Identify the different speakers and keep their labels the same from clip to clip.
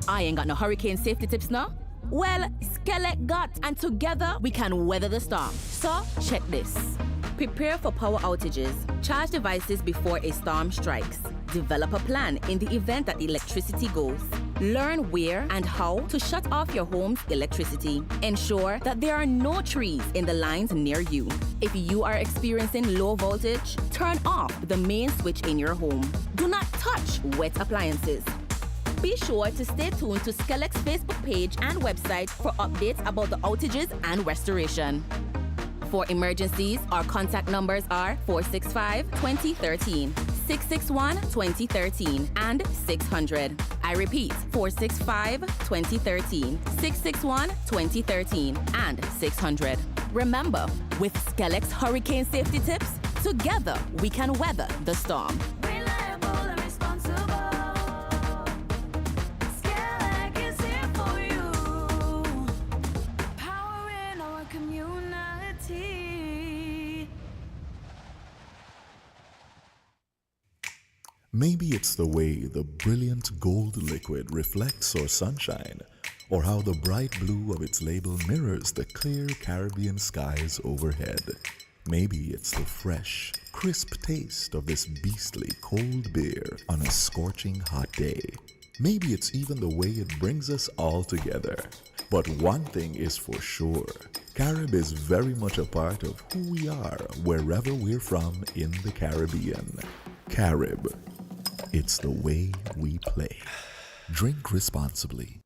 Speaker 1: I ain't got no hurricane safety tips now. Well, Skelex got, and together we can weather the storm. So, check this. Prepare for power outages. Charge devices before a storm strikes. Develop a plan in the event that electricity goes. Learn where and how to shut off your home's electricity. Ensure that there are no trees in the lines near you. If you are experiencing low voltage, turn off the main switch in your home. Do not touch wet appliances. Be sure to stay tuned to Skelex's Facebook page and website for updates about the outages and restoration. For emergencies, our contact numbers are 465-2013, 661-2013, and 600. I repeat, 465-2013, 661-2013, and 600. Remember, with Skelex Hurricane Safety Tips, together we can weather the storm.
Speaker 2: Maybe it's the way the brilliant gold liquid reflects our sunshine, or how the bright blue of its label mirrors the clear Caribbean skies overhead. Maybe it's the fresh, crisp taste of this beastly cold beer on a scorching hot day. Maybe it's even the way it brings us all together. But one thing is for sure, Carib is very much a part of who we are wherever we're from in the Caribbean. Carib. It's the way we play. Drink responsibly.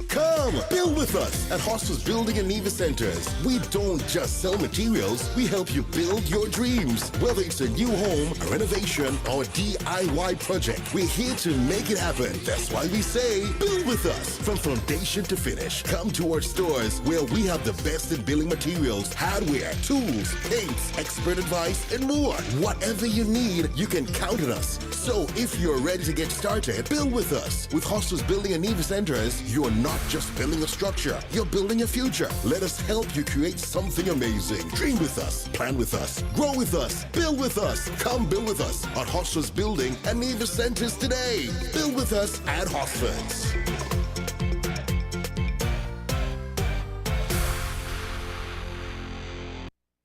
Speaker 3: Come, build with us at Hostels Building and Nevis Centers. We don't just sell materials, we help you build your dreams. Whether it's a new home, a renovation, or DIY project, we're here to make it happen. That's why we say, build with us. From foundation to finish, come to our stores where we have the best in building materials, hardware, tools, paints, expert advice, and more. Whatever you need, you can count on us. So if you're ready to get started, build with us. With Hostels Building and Nevis Centers, you're not just building a structure, you're building a future. Let us help you create something amazing. Dream with us, plan with us, grow with us, build with us. Come build with us at Hostels Building and Nevis Centers today. Build with us at Hostels.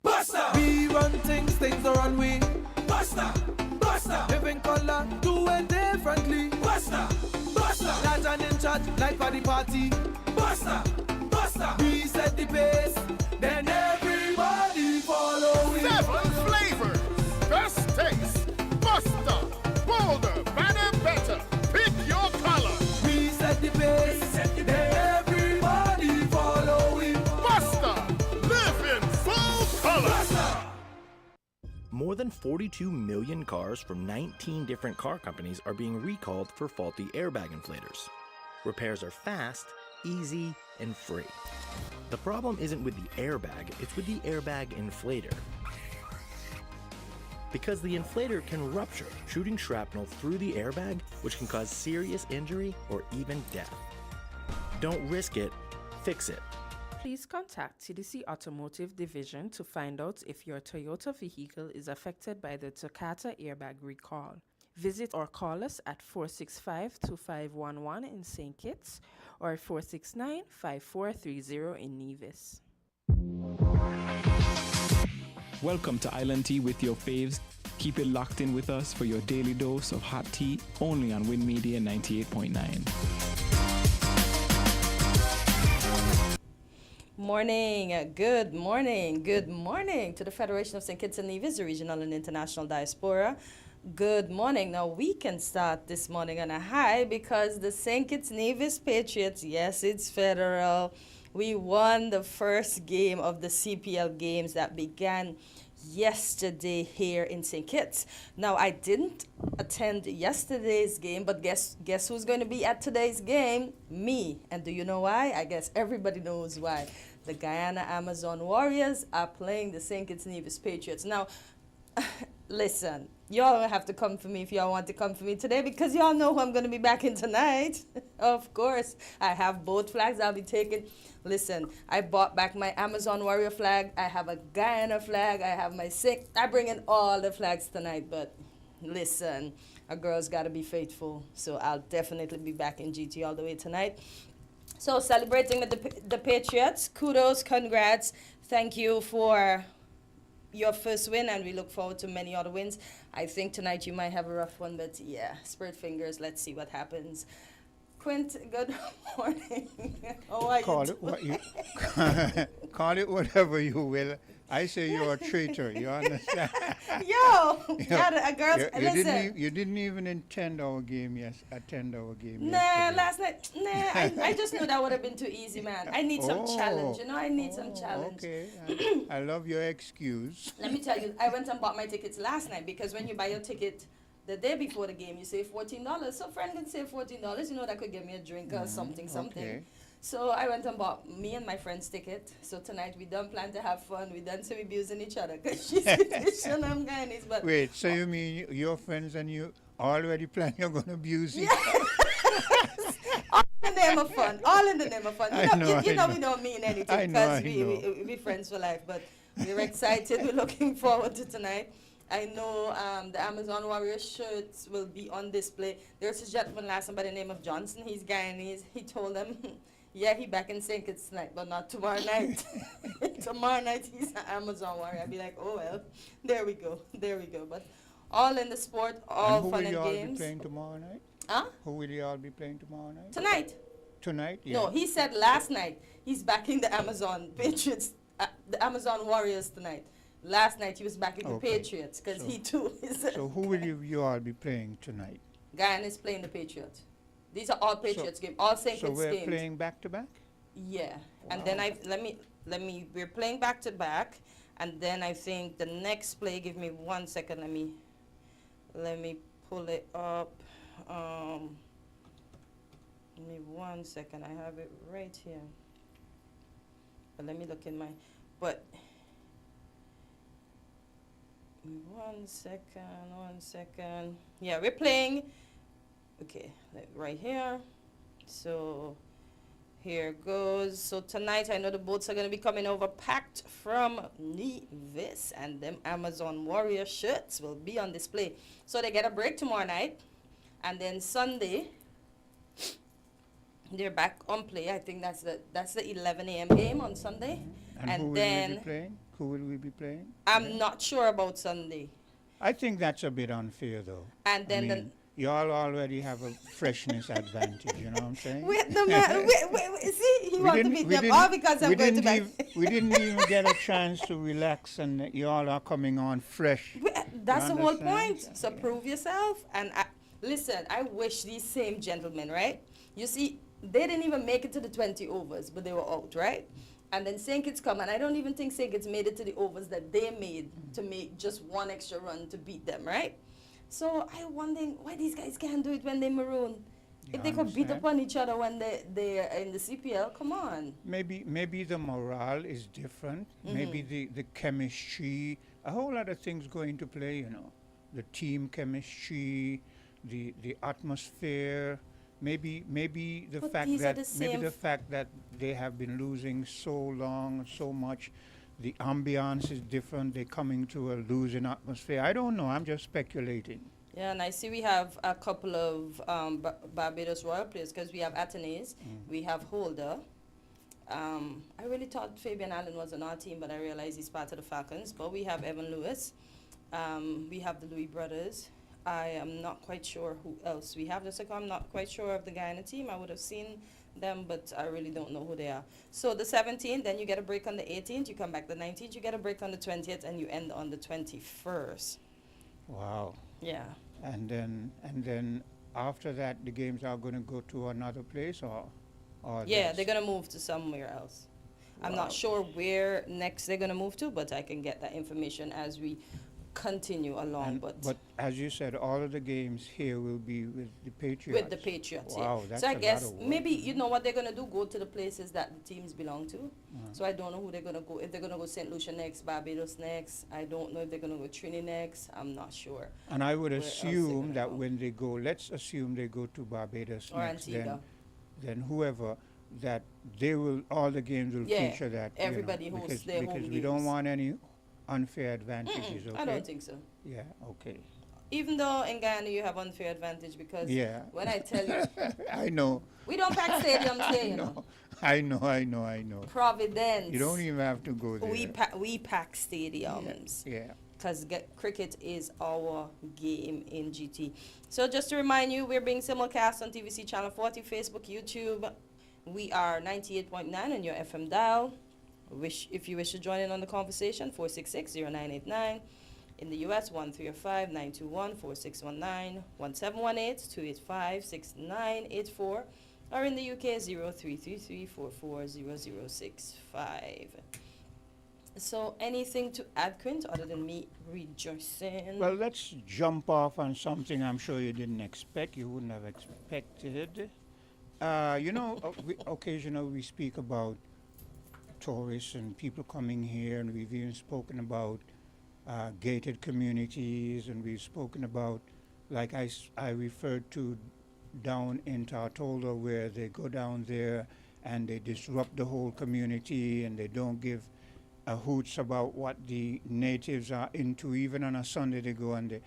Speaker 4: Buster! We run things, things are on we. Buster! Buster! Living color, do it differently. Buster! Buster! Large and in charge, like for the party. Buster! Buster! We set the pace, then everybody follow it.
Speaker 5: 7 flavors, best taste. Buster! Bolder, better, better. Pick your color.
Speaker 4: We set the pace, then everybody follow it.
Speaker 5: Buster! Live in full color.
Speaker 4: Buster!
Speaker 6: More than 42 million cars from 19 different car companies are being recalled for faulty airbag inflators. Repairs are fast, easy, and free. The problem isn't with the airbag, it's with the airbag inflator. Because the inflator can rupture, shooting shrapnel through the airbag, which can cause serious injury or even death. Don't risk it, fix it.
Speaker 7: Please contact TDC Automotive Division to find out if your Toyota vehicle is affected by the Takata airbag recall. Visit or call us at 465-2511 in St. Kitts or 469-5430 in Nevis.
Speaker 8: Welcome to Island Tea with your faves. Keep it locked in with us for your daily dose of hot tea only on Win Media 98.9.
Speaker 9: Morning, good morning to the Federation of St. Kitts and Nevis, the regional and international diaspora. Good morning. Now we can start this morning on a high because the St. Kitts Nevis Patriots, yes, it's federal. We won the first game of the CPL games that began yesterday here in St. Kitts. Now I didn't attend yesterday's game, but guess who's going to be at today's game? Me. And do you know why? I guess everybody knows why. The Guyana Amazon Warriors are playing the St. Kitts Nevis Patriots. Now, listen, y'all don't have to come for me if y'all want to come for me today because y'all know who I'm going to be backing tonight. Of course, I have both flags I'll be taking. Listen, I bought back my Amazon Warrior flag. I have a Guyana flag. I have my I bring in all the flags tonight, but listen, a girl's got to be faithful. So I'll definitely be back in GT all the way tonight. So celebrating with the Patriots. Kudos, congrats. Thank you for your first win, and we look forward to many other wins. I think tonight you might have a rough one, but yeah, spread fingers. Let's see what happens. Quint, good morning. How are
Speaker 10: Call
Speaker 9: you
Speaker 10: it what
Speaker 9: doing?
Speaker 10: you call it whatever you will. I say you're a traitor. You understand?
Speaker 9: Yo, yeah, girls,
Speaker 10: You
Speaker 9: listen.
Speaker 10: you didn't even attend our game. Yes, attend our game.
Speaker 9: Nah,
Speaker 10: yesterday.
Speaker 9: last night, I just knew that would have been too easy, man. I need some challenge, you know, I need some challenge.
Speaker 10: Okay, I love your excuse.
Speaker 9: Let me tell you, I went and bought my tickets last night because when you buy your ticket the day before the game, you save $14. So friend can save $14, you know, that could give me a drink or something.
Speaker 10: Okay.
Speaker 9: So I went and bought me and my friend's ticket. So tonight we don't plan to have fun. We don't say abusing each other because she's Christian, I'm Guyanese. But
Speaker 10: Wait, so you mean your friends and you already plan you're going to abuse each other?
Speaker 9: all in the name of fun. All in the name of fun. You know
Speaker 10: I know.
Speaker 9: we don't mean anything
Speaker 10: I know,
Speaker 9: because we're friends for life. But we're excited. We're looking forward to tonight. I know the Amazon Warrior shirts will be on display. There's a gentleman last night by the name of Johnson. He's Guyanese. He told them, yeah, he back in St. Kitts tonight, but not tomorrow night. Tomorrow night he's an Amazon Warrior. I'd be like, oh well, there we go. But all in the sport, all
Speaker 10: and
Speaker 9: fun and
Speaker 10: who will you all
Speaker 9: games.
Speaker 10: be playing tomorrow night?
Speaker 9: Huh?
Speaker 10: Who will you all be playing tomorrow night?
Speaker 9: Tonight.
Speaker 10: Tonight? Yeah.
Speaker 9: No, he said last night he's backing the Amazon Patriots, the Amazon Warriors tonight. Last night he was backing the Patriots because he too is.
Speaker 10: So who will you all be playing tonight?
Speaker 9: Guyana is playing the Patriots. These are all Patriots games, all St.
Speaker 10: So
Speaker 9: Kitts
Speaker 10: we're
Speaker 9: games.
Speaker 10: playing back to back?
Speaker 9: Yeah, and then we're playing back to back, and then I think the next play. Give me 1 second. Let me pull it up. Give me 1 second. I have it right here. But let me look in my. But 1 second. Yeah, we're playing. Okay, right here. So here goes. So tonight I know the boats are going to be coming over packed from Nevis, and them Amazon Warrior shirts will be on display. So they get a break tomorrow night, and then Sunday they're back on play. I think that's the 11 a.m. game on Sunday.
Speaker 10: And who will we be playing? Who will we be playing?
Speaker 9: I'm not sure about Sunday.
Speaker 10: I think that's a bit unfair, though.
Speaker 9: And then
Speaker 10: y'all already have a freshness advantage, you know what I'm saying?
Speaker 9: wait, see, he wants to beat them all because I'm going to back.
Speaker 10: We didn't even get a chance to relax, and y'all are coming on fresh.
Speaker 9: That's the whole point. So prove yourself. And listen, I wish these same gentlemen, right? You see, they didn't even make it to the 20 overs, but they were out, right? And then St. Kitts come, and I don't even think St. Kitts made it to the overs that they made to make just one extra run to beat them, right? So I wondering why these guys can't do it when they're maroon. If they could beat up on each other when they're in the CPL, come on.
Speaker 10: Maybe the morale is different. Maybe the chemistry, a whole lot of things go into play, you know. The team chemistry, the atmosphere. Maybe the fact that they have been losing so long, so much, the ambiance is different. They're coming to a losing atmosphere. I don't know. I'm just speculating.
Speaker 9: Yeah, and I see we have a couple of Barbados Royal players because we have Athenaeus, we have Holder. I really thought Fabian Allen was on our team, but I realized he's part of the Falcons. But we have Evan Lewis. We have the Louis brothers. I am not quite sure who else we have. I'm not quite sure of the guy in the team. I would have seen them, but I really don't know who they are. So the 17th, then you get a break on the 18th. You come back the 19th. You get a break on the 20th, and you end on the 21st.
Speaker 10: Wow.
Speaker 9: Yeah.
Speaker 10: And then after that, the games are going to go to another place, or
Speaker 9: yeah, they're going to move to somewhere else. Wow. I'm not sure where next they're going to move to, but I can get that information as we continue along.
Speaker 10: But as you said, all of the games here will be with the Patriots.
Speaker 9: With the Patriots,
Speaker 10: wow,
Speaker 9: yeah.
Speaker 10: That's
Speaker 9: so I
Speaker 10: a
Speaker 9: guess
Speaker 10: lot of work.
Speaker 9: maybe you know what they're gonna do, go to the places that the teams belong to. So I don't know who they're gonna go. If they're gonna go St. Lucia next, Barbados next. I don't know if they're gonna go Trini next. I'm not sure.
Speaker 10: And I would assume that when they go, let's assume they go to Barbados
Speaker 9: or
Speaker 10: next,
Speaker 9: Antigua.
Speaker 10: then whoever, that they will, all the games will feature that.
Speaker 9: Everybody hosts their home
Speaker 10: because we
Speaker 9: games.
Speaker 10: don't want any unfair advantages. Okay?
Speaker 9: I don't think so.
Speaker 10: Yeah. Okay.
Speaker 9: Even though in Guyana you have unfair advantage because
Speaker 10: Yeah.
Speaker 9: when I tell you,
Speaker 10: I know.
Speaker 9: we don't pack stadiums here, you know.
Speaker 10: I know.
Speaker 9: Providence.
Speaker 10: You don't even have to go there.
Speaker 9: We pack stadiums.
Speaker 10: Yeah.
Speaker 9: Because cricket is our game in GT. So just to remind you, we're being simulcast on TVC Channel 40, Facebook, YouTube. We are 98.9 on your FM dial. If you wish to join in on the conversation, 466-0989. In the U.S., 1-305-921-4619, 1718-285-6984, or in the U.K., 0333-440065. So anything to add, Quint, other than me rejoicing?
Speaker 10: Well, let's jump off on something I'm sure you didn't expect. You wouldn't have expected. Occasionally we speak about tourists and people coming here, and we've even spoken about gated communities, and we've spoken about, like I referred to down in Tartolda, where they go down there and they disrupt the whole community and they don't give a hoots about what the natives are into. Even on a Sunday they go and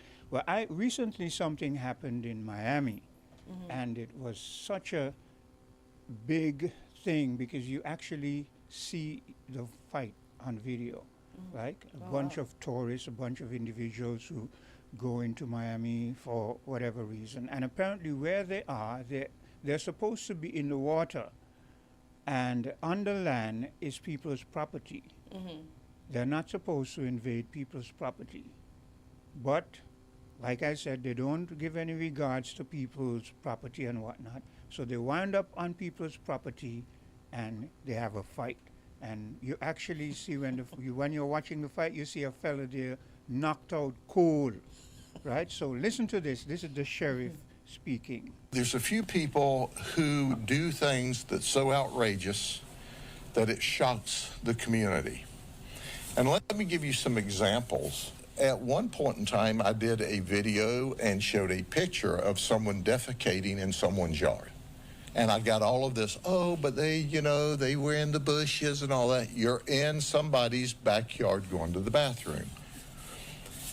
Speaker 10: recently something happened in Miami, and it was such a big thing because you actually see the fight on video. Like a bunch of tourists, a bunch of individuals who go into Miami for whatever reason, and apparently where they are, they're supposed to be in the water, and on the land is people's property. They're not supposed to invade people's property, but like I said, they don't give any regards to people's property and whatnot, so they wind up on people's property and they have a fight. And you actually see when you're watching the fight, you see a fella there knocked out cold, right? So listen to this. This is the sheriff speaking.
Speaker 11: There's a few people who do things that's so outrageous that it shocks the community. And let me give you some examples. At one point in time, I did a video and showed a picture of someone defecating in someone's yard. And I got all of this, but they were in the bushes and all that. You're in somebody's backyard going to the bathroom.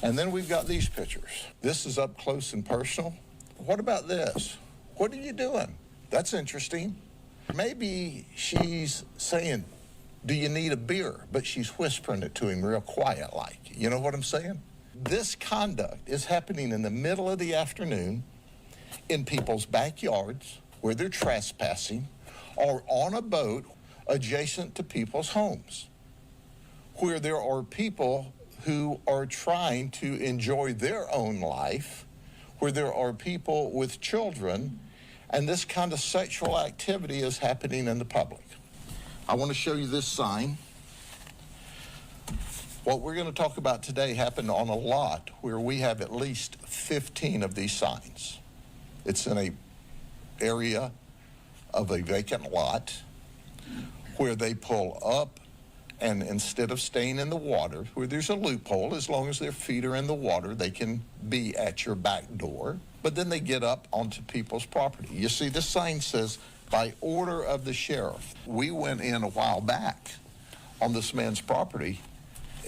Speaker 11: And then we've got these pictures. This is up close and personal. What about this? What are you doing? That's interesting. Maybe she's saying, do you need a beer? But she's whispering it to him real quiet like. You know what I'm saying? This conduct is happening in the middle of the afternoon in people's backyards, where they're trespassing, or on a boat adjacent to people's homes, where there are people who are trying to enjoy their own life, where there are people with children, and this kind of sexual activity is happening in the public. I want to show you this sign. What we're going to talk about today happened on a lot where we have at least 15 of these signs. It's in a area of a vacant lot where they pull up, and instead of staying in the water, where there's a loophole, as long as their feet are in the water, they can be at your back door, but then they get up onto people's property. You see, this sign says, by order of the sheriff. We went in a while back on this man's property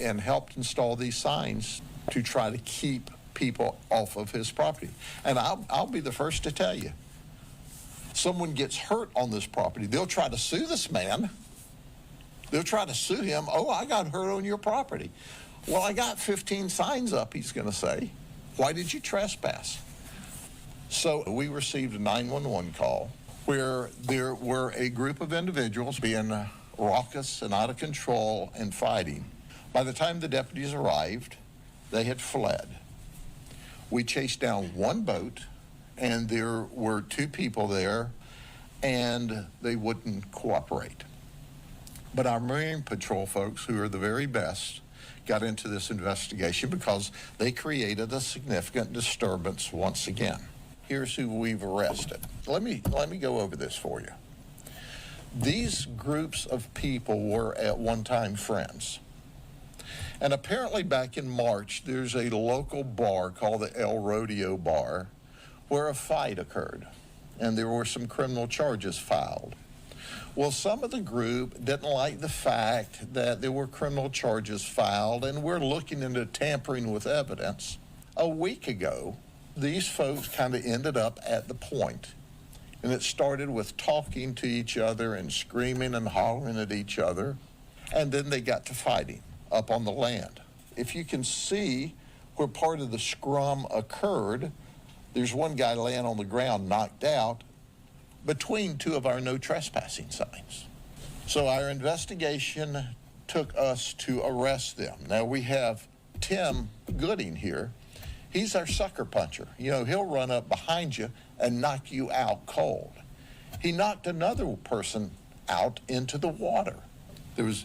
Speaker 11: and helped install these signs to try to keep people off of his property. And I'll be the first to tell you, someone gets hurt on this property, they'll try to sue this man. They'll try to sue him. I got hurt on your property. Well, I got 15 signs up, he's going to say. Why did you trespass? So we received a 911 call where there were a group of individuals being raucous and out of control and fighting. By the time the deputies arrived, they had fled. We chased down one boat, and there were two people there, and they wouldn't cooperate. But our Marine Patrol folks, who are the very best, got into this investigation because they created a significant disturbance once again. Here's who we've arrested. Let me go over this for you. These groups of people were at one time friends. And apparently back in March, there's a local bar called the El Rodeo Bar where a fight occurred, and there were some criminal charges filed. Well, some of the group didn't like the fact that there were criminal charges filed, and we're looking into tampering with evidence. a week ago, these folks kind of ended up at the point, and it started with talking to each other and screaming and hollering at each other, and then they got to fighting up on the land. If you can see where part of the scrum occurred, there's one guy laying on the ground knocked out between two of our no trespassing signs. So our investigation took us to arrest them. Now we have Tim Gooding here. He's our sucker puncher. You know, he'll run up behind you and knock you out cold. He knocked another person out into the water. There's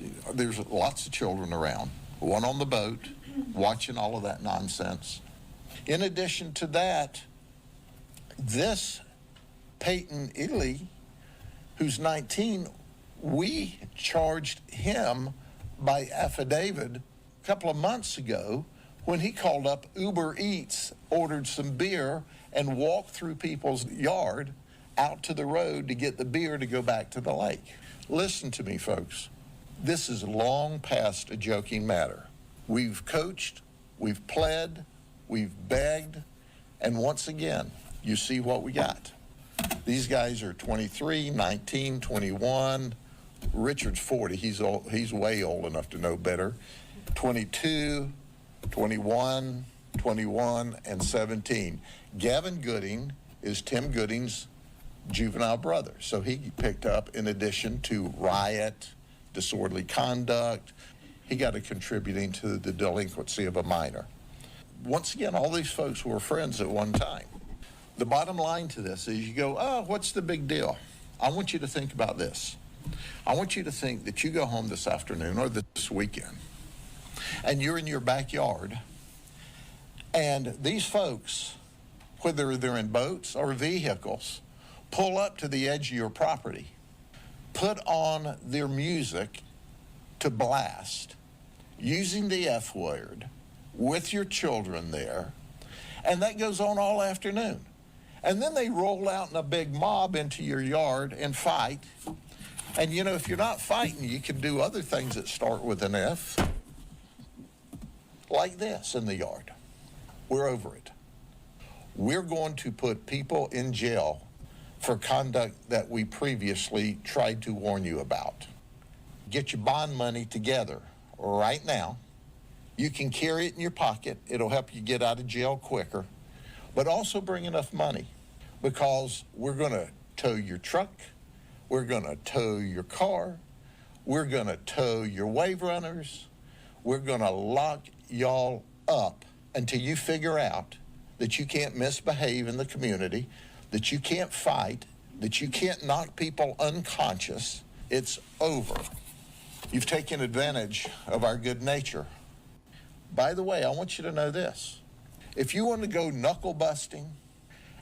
Speaker 11: lots of children around, one on the boat, watching all of that nonsense. In addition to that, this Peyton Ely, who's 19, we charged him by affidavit a couple of months ago when he called up Uber Eats, ordered some beer, and walked through people's yard out to the road to get the beer to go back to the lake. Listen to me, folks. This is long past a joking matter. We've coached, we've pled, we've begged, and once again, you see what we got. These guys are 23, 19, 21. Richard's 40. He's way old enough to know better. 22, 21, 21, and 17. Gavin Gooding is Tim Gooding's juvenile brother. So he picked up, in addition to riot, disorderly conduct, he got a contributing to the delinquency of a minor. Once again, all these folks were friends at one time. The bottom line to this is you go, oh, what's the big deal? I want you to think about this. I want you to think that you go home this afternoon or this weekend, and you're in your backyard, and these folks, whether they're in boats or vehicles, pull up to the edge of your property, put on their music to blast, using the F word, with your children there, and that goes on all afternoon. And then they roll out in a big mob into your yard and fight. And you know, if you're not fighting, you can do other things that start with an F, like this in the yard. We're over it. We're going to put people in jail for conduct that we previously tried to warn you about. Get your bond money together right now. You can carry it in your pocket. It'll help you get out of jail quicker. But also bring enough money, because we're going to tow your truck. We're going to tow your car. We're going to tow your wave runners. We're going to lock y'all up until you figure out that you can't misbehave in the community, that you can't fight, that you can't knock people unconscious. It's over. You've taken advantage of our good nature. By the way, I want you to know this. If you want to go knuckle busting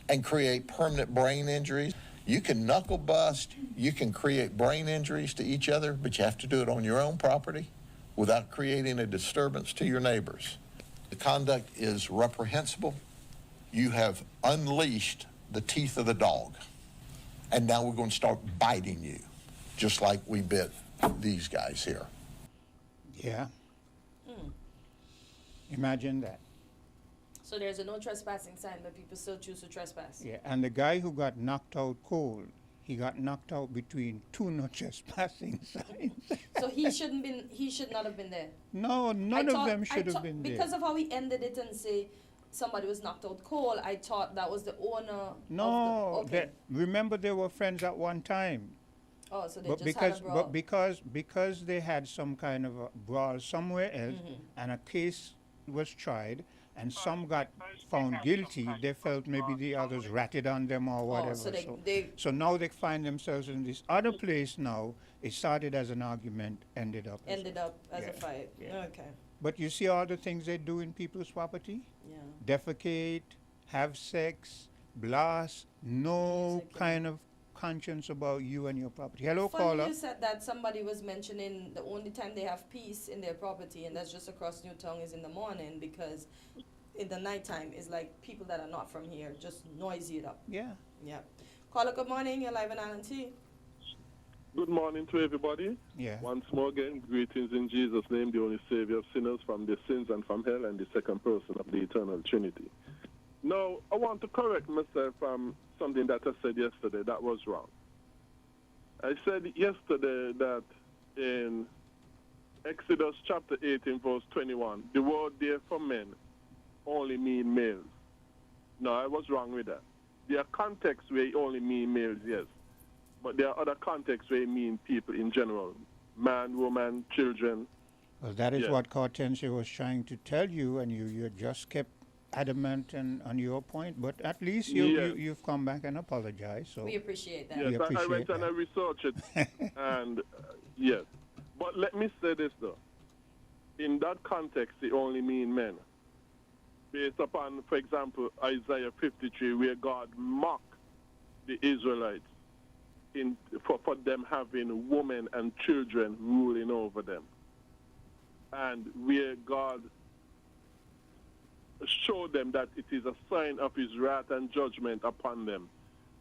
Speaker 11: and create permanent brain injuries, you can knuckle bust, you can create brain injuries to each other, but you have to do it on your own property without creating a disturbance to your neighbors. The conduct is reprehensible. You have unleashed the teeth of the dog, and now we're going to start biting you, just like we bit these guys here.
Speaker 10: Yeah. Imagine that.
Speaker 9: So there's a no trespassing sign, but people still choose to trespass.
Speaker 10: Yeah, and the guy who got knocked out cold, he got knocked out between two no trespassing signs.
Speaker 9: So he should not have been there.
Speaker 10: No, none of them should have been there.
Speaker 9: Because of how he ended it and say somebody was knocked out cold, I thought that was the owner.
Speaker 10: No,
Speaker 9: of the, okay.
Speaker 10: Remember they were friends at one time.
Speaker 9: Oh, so they
Speaker 10: But
Speaker 9: just
Speaker 10: because,
Speaker 9: had a brawl.
Speaker 10: but because they had some kind of a brawl somewhere else, and a case was tried, and some got found guilty, they felt maybe the others ratted on them or whatever. So now they find themselves in this other place now. It started as an argument, ended up as
Speaker 9: a fight. Yeah. Okay.
Speaker 10: But you see all the things they do in people's property? Yeah. Defecate, have sex, blast, no kind of conscience about you and your property. Hello, caller.
Speaker 9: You said that somebody was mentioning the only time they have peace in their property, and that's just across Newtown, is in the morning, because in the nighttime is like people that are not from here just noisy it up.
Speaker 10: Yeah.
Speaker 9: Yeah. Caller, good morning. You're live on Island T.
Speaker 12: Good morning to everybody.
Speaker 10: Yeah.
Speaker 12: Once more again, greetings in Jesus' name, the only Savior of sinners from their sins and from hell, and the second person of the eternal Trinity. Now, I want to correct myself from something that I said yesterday that was wrong. I said yesterday that in Exodus chapter 18, verse 21, the word there for men only mean males. No, I was wrong with that. There are contexts where it only mean males, yes. But there are other contexts where it mean people in general. Man, woman, children.
Speaker 10: Well, that is what Hortensia was trying to tell you, and you just kept adamant and on your point. But at least you've come back and apologized. So
Speaker 9: we appreciate that.
Speaker 12: Yes, I went and I researched it. And yes. But let me say this, though. In that context, it only mean men. Based upon, for example, Isaiah 53, where God mocked the Israelites for them having women and children ruling over them. And where God showed them that it is a sign of his wrath and judgment upon them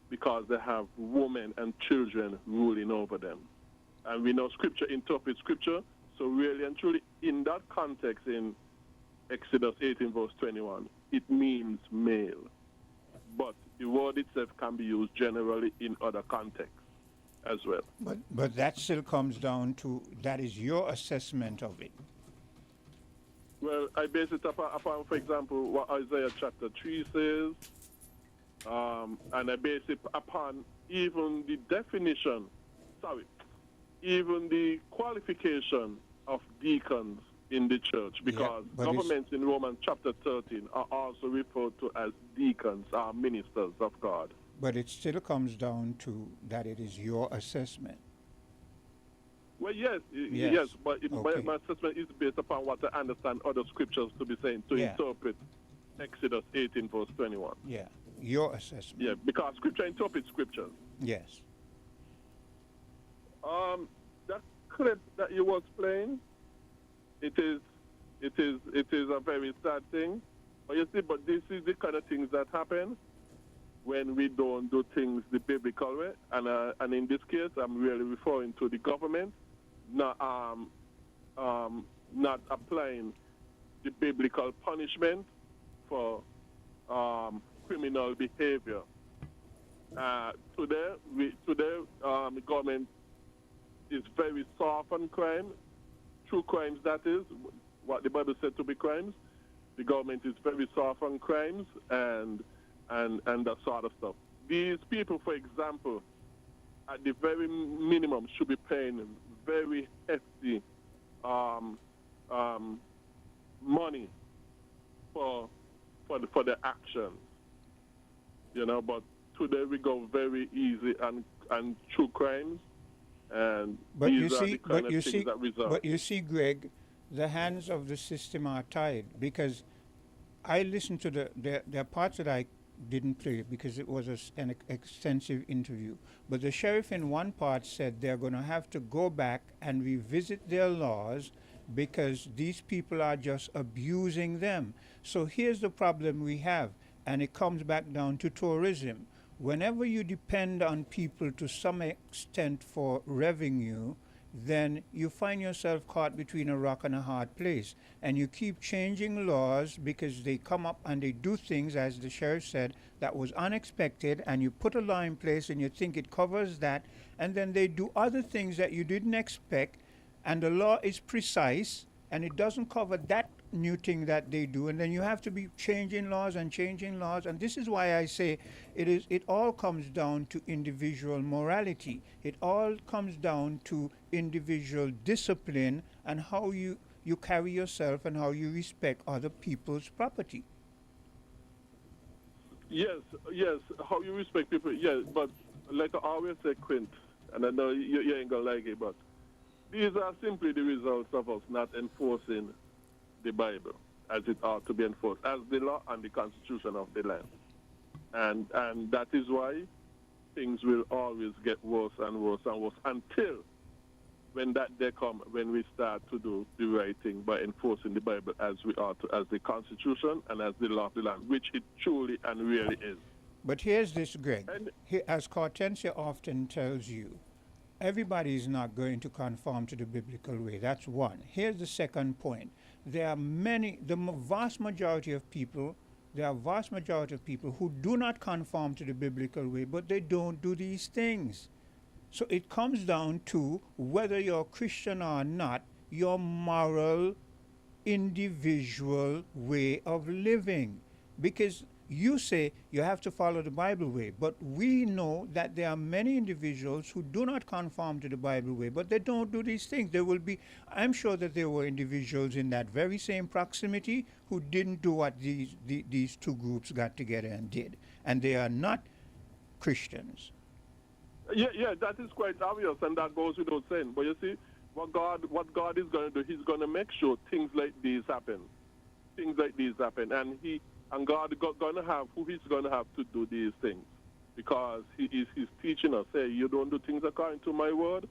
Speaker 12: because they have women and children ruling over them. And we know Scripture interprets Scripture, so really and truly in that context in Exodus 18 verse 21, it means male. But the word itself can be used generally in other contexts as well.
Speaker 10: But that still comes down to, that is your assessment of it.
Speaker 12: Well, I base it upon, for example, what Isaiah chapter 3 says, and I base it upon even the definition, even the qualification of deacons in the church, because governments in Romans chapter 13 are also referred to as deacons, are ministers of God.
Speaker 10: But it still comes down to that it is your assessment.
Speaker 12: Well, yes, but my assessment is based upon what I understand other scriptures to be saying, to interpret Exodus 18 verse 21.
Speaker 10: Yeah, your assessment.
Speaker 12: Yeah, because Scripture interprets Scriptures.
Speaker 10: Yes.
Speaker 12: That clip that you was playing, it is a very sad thing. But you see, but this is the kind of things that happen when we don't do things the biblical way. And in this case, I'm really referring to the government not applying the biblical punishment for criminal behavior. Today, the government is very soft on crime, true crimes, that is, what the Bible said to be crimes. The government is very soft on crimes and that sort of stuff. These people, for example, at the very minimum should be paying very hefty money for their actions. You know, but today we go very easy and true crimes, and these are the kind of things that result.
Speaker 10: But you see, Greg, the hands of the system are tied, because I listened to there are parts that I didn't play because it was an extensive interview. But the sheriff in one part said they're going to have to go back and revisit their laws because these people are just abusing them. So here's the problem we have, and it comes back down to tourism. Whenever you depend on people to some extent for revenue, then you find yourself caught between a rock and a hard place. And you keep changing laws because they come up and they do things, as the sheriff said, that was unexpected, and you put a law in place and you think it covers that, and then they do other things that you didn't expect, and the law is precise and it doesn't cover that new thing that they do, and then you have to be changing laws, and this is why I say it all comes down to individual morality. It all comes down to individual discipline and how you carry yourself and how you respect other people's property.
Speaker 12: Yes, how you respect people, yes, but like I always say, Quint, and I know you ain't gonna like it, but these are simply the results of us not enforcing the Bible as it ought to be enforced, as the law and the constitution of the land. And that is why things will always get worse and worse and worse until when that day comes, when we start to do the right thing by enforcing the Bible as we ought to, as the constitution and as the law of the land, which it truly and really is.
Speaker 10: But here's this, Greg. As Hortensia often tells you, everybody is not going to conform to the biblical way. That's one. Here's the second point. There are vast majority of people who do not conform to the biblical way, but they don't do these things. So it comes down to whether you're a Christian or not, your moral, individual way of living. Because you say you have to follow the Bible way, but we know that there are many individuals who do not conform to the Bible way, but they don't do these things. I'm sure that there were individuals in that very same proximity who didn't do what these two groups got together and did. And they are not Christians.
Speaker 12: Yeah, that is quite obvious, and that goes without saying. But you see, what God is going to do, He's going to make sure things like these happen. And God going to have who He's going to have to do these things, because He's teaching us. Say, you don't do things according to my word.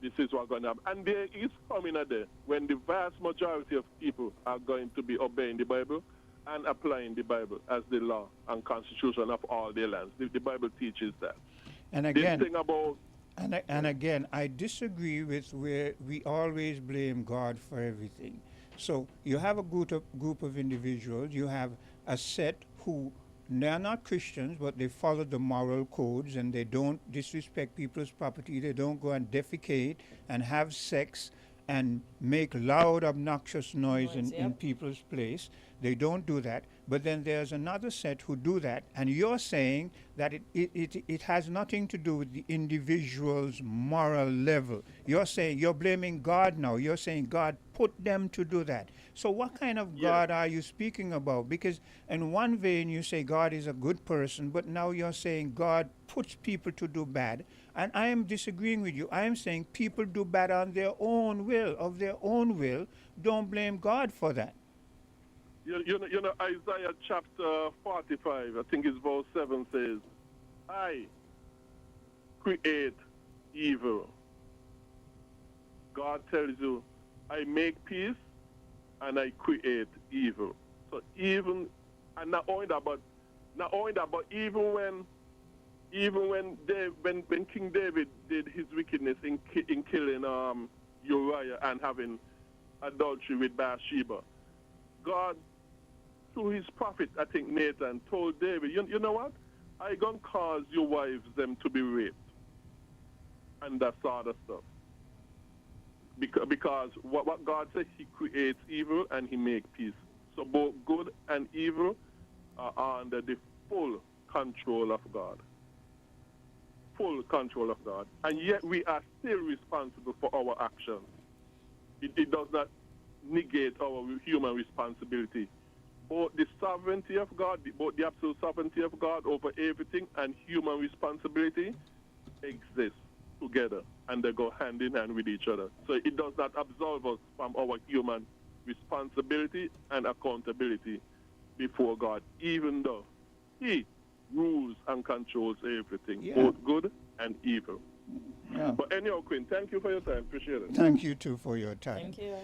Speaker 12: This is what's going to happen. And there is coming a day when the vast majority of people are going to be obeying the Bible and applying the Bible as the law and constitution of all their lands. The Bible teaches that.
Speaker 10: And again, I disagree with where we always blame God for everything. So you have a group of individuals. You have a set who, they're not Christians, but they follow the moral codes and they don't disrespect people's property. They don't go and defecate and have sex and make loud, obnoxious noise in people's place. They don't do that. But then there's another set who do that, and you're saying that it has nothing to do with the individual's moral level. You're blaming God now. You're saying God put them to do that. So what kind of God are you speaking about? Because in one vein you say God is a good person, but now you're saying God puts people to do bad. And I am disagreeing with you. I am saying people do bad on their own will, of their own will. Don't blame God for that.
Speaker 12: You know, Isaiah chapter 45, I think it's verse 7 says, I create evil. God tells you, I make peace and I create evil. So even, and not only that, but even when King David did his wickedness in killing Uriah and having adultery with Bathsheba, God, through his prophet, I think Nathan, told David, you know what? I gonna cause your wives them to be raped. And that sort of stuff. Because what God said, He creates evil and He makes peace. So both good and evil are under the full control of God. Full control of God. And yet we are still responsible for our actions. It does not negate our human responsibility. Both the sovereignty of God, both the absolute sovereignty of God over everything and human responsibility exist together, and they go hand in hand with each other. So it does not absolve us from our human responsibility and accountability before God, even though He rules and controls everything, both good and evil.
Speaker 10: Yeah.
Speaker 12: But anyhow, Quinn, thank you for your time. Appreciate it.
Speaker 10: Thank you, too, for your time.
Speaker 9: Thank you.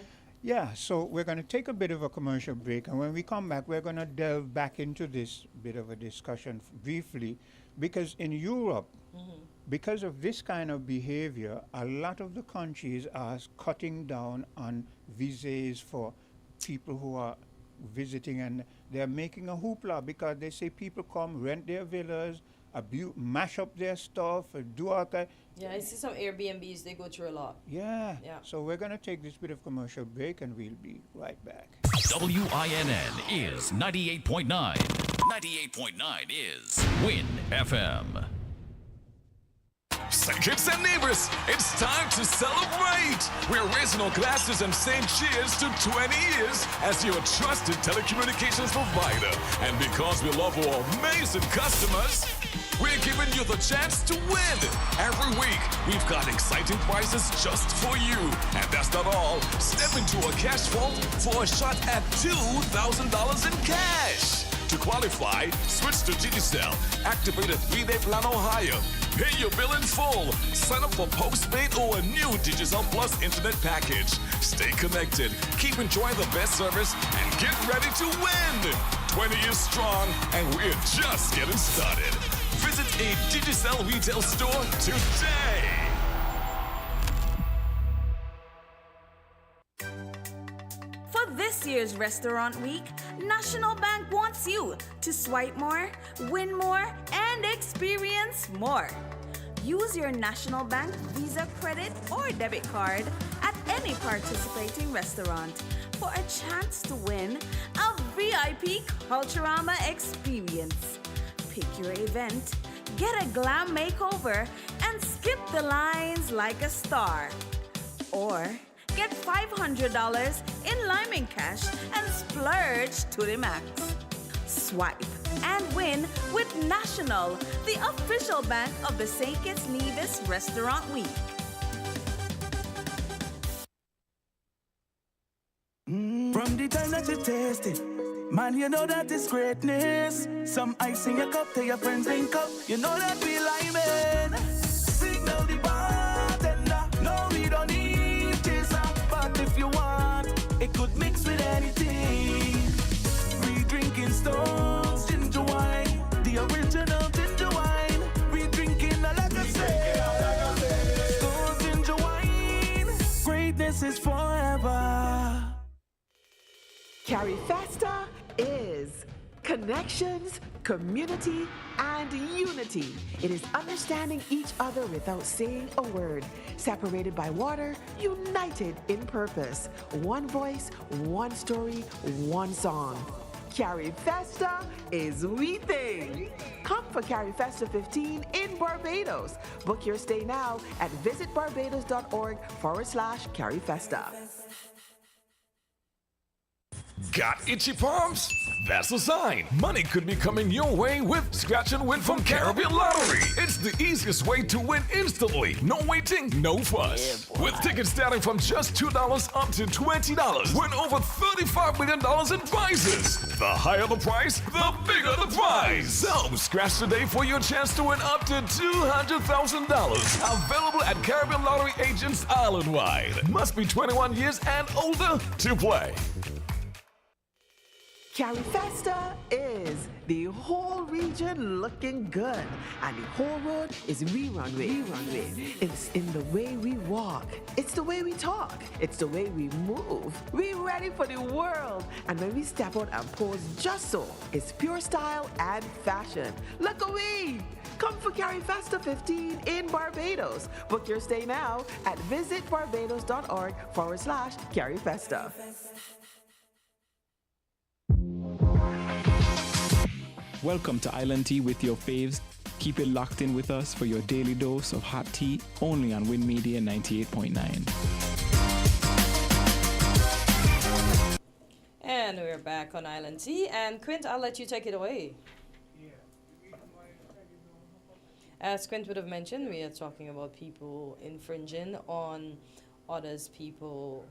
Speaker 10: Yeah, so we're going to take a bit of a commercial break, and when we come back, we're going to delve back into this bit of a discussion briefly, because in Europe, because of this kind of behavior, a lot of the countries are cutting down on visas for people who are visiting, and they're making a hoopla because they say people come, rent their villas, mash up their stuff, do all kind.
Speaker 9: Yeah, I see some Airbnbs, they go through a lot.
Speaker 10: Yeah. So we're going to take this bit of commercial break and we'll be right back.
Speaker 13: WINN is 98.9. 98.9 is Win FM.
Speaker 14: St. Kitts and Nevis, it's time to celebrate! We're raising our glasses and saying cheers to 20 years as your trusted telecommunications provider. And because we love our amazing customers, we're giving you the chance to win. Every week, we've got exciting prizes just for you. And that's not all. Step into a cash vault for a shot at $2,000 in cash. To qualify, switch to Digicel, activate a 3-day plan or higher, pay your bill in full, sign up for postpaid or a new Digicel Plus internet package. Stay connected, keep enjoying the best service, and get ready to win. 20 years strong, and we're just getting started. Visit a Digicel retail store today.
Speaker 15: year's Restaurant Week, National Bank wants you to swipe more, win more, and experience more. Use your National Bank Visa credit or debit card at any participating restaurant for a chance to win a VIP Culturama experience. Pick your event, get a glam makeover, and skip the lines like a star. Or get $500 in Lyman cash and splurge to the max. Swipe and win with National, the official bank of the St. Kitts Nevis Restaurant Week.
Speaker 4: From the time that you taste it, man, you know that it's greatness. Some ice in your cup, tell your friends drink up. You know that we Lyman. Signal the bartender. No, we don't need chaser, but if you want, it could mix with anything. We drinking Stones ginger wine, the original ginger wine. We drinking like I say, Stones ginger wine. Greatness is forever.
Speaker 16: Carry Festa is connections, community, and unity. It is understanding each other without saying a word. Separated by water, united in purpose. One voice, one story, one song. Carry Festa is we thing. Come for Carry Festa 15 in Barbados. Book your stay now at visitbarbados.org/Carry Festa.
Speaker 14: Got itchy palms? That's a sign. Money could be coming your way with Scratch and Win from Caribbean Lottery. It's the easiest way to win instantly. No waiting, no fuss. With tickets starting from just $2 up to $20. Win over $35 million in prizes. The higher the price, the bigger the prize. So scratch today for your chance to win up to $200,000. Available at Caribbean Lottery agents island-wide. Must be 21 years and older to play.
Speaker 16: Carry Festa is the whole region looking good, and the whole road is rerun with. It's in the way we walk, it's the way we talk, it's the way we move. We ready for the world, and when we step out and pose just so, it's pure style and fashion. Look away! Come for Carry Festa 15 in Barbados. Book your stay now at visitbarbados.org/Carry Festa.
Speaker 8: Welcome to Island Tea with your faves. Keep it locked in with us for your daily dose of hot tea, only on Win Media 98.9.
Speaker 9: And we're back on Island Tea. And Quint, I'll let you take it away. As Quint would have mentioned, we are talking about people infringing on other people,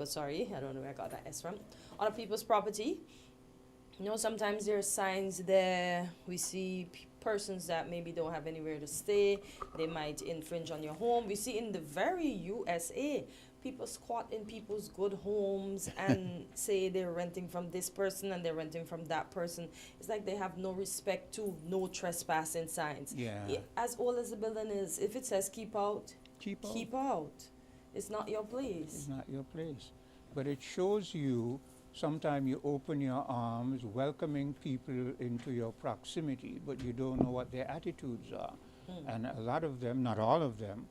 Speaker 9: sorry, I don't know where I got that S from, other people's property. You know, sometimes there are signs there. We see persons that maybe don't have anywhere to stay. They might infringe on your home. We see in the very USA, people squat in people's good homes and say they're renting from this person and they're renting from that person. It's like they have no respect to no trespassing signs.
Speaker 10: Yeah.
Speaker 9: As old as the building is, if it says keep out. It's not your place.
Speaker 10: It's not your place. But it shows you, sometimes you open your arms, welcoming people into your proximity, but you don't know what their attitudes are. And a lot of them, not all of them,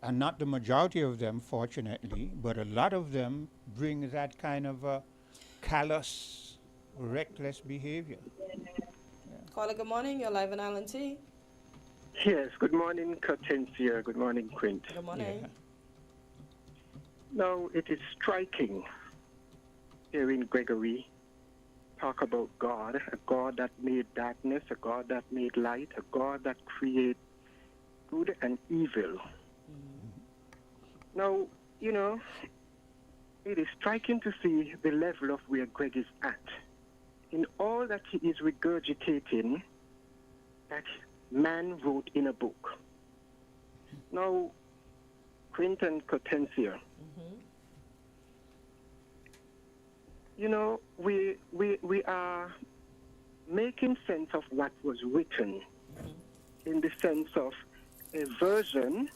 Speaker 10: and not the majority of them, fortunately, but a lot of them bring that kind of callous, reckless behavior.
Speaker 9: Caller, good morning. You're live on Island Tea.
Speaker 17: Yes, good morning, Hortensia. Good morning, Quint.
Speaker 9: Good morning.
Speaker 10: Yeah.
Speaker 17: Now, it is striking hearing Gregory talk about God, a God that made darkness, a God that made light, a God that created good and evil. Now, you know, it is striking to see the level of where Greg is at. In all that he is regurgitating, that man wrote in a book. Now, Quint and Hortensia, you know, we are making sense of what was written in the sense of a version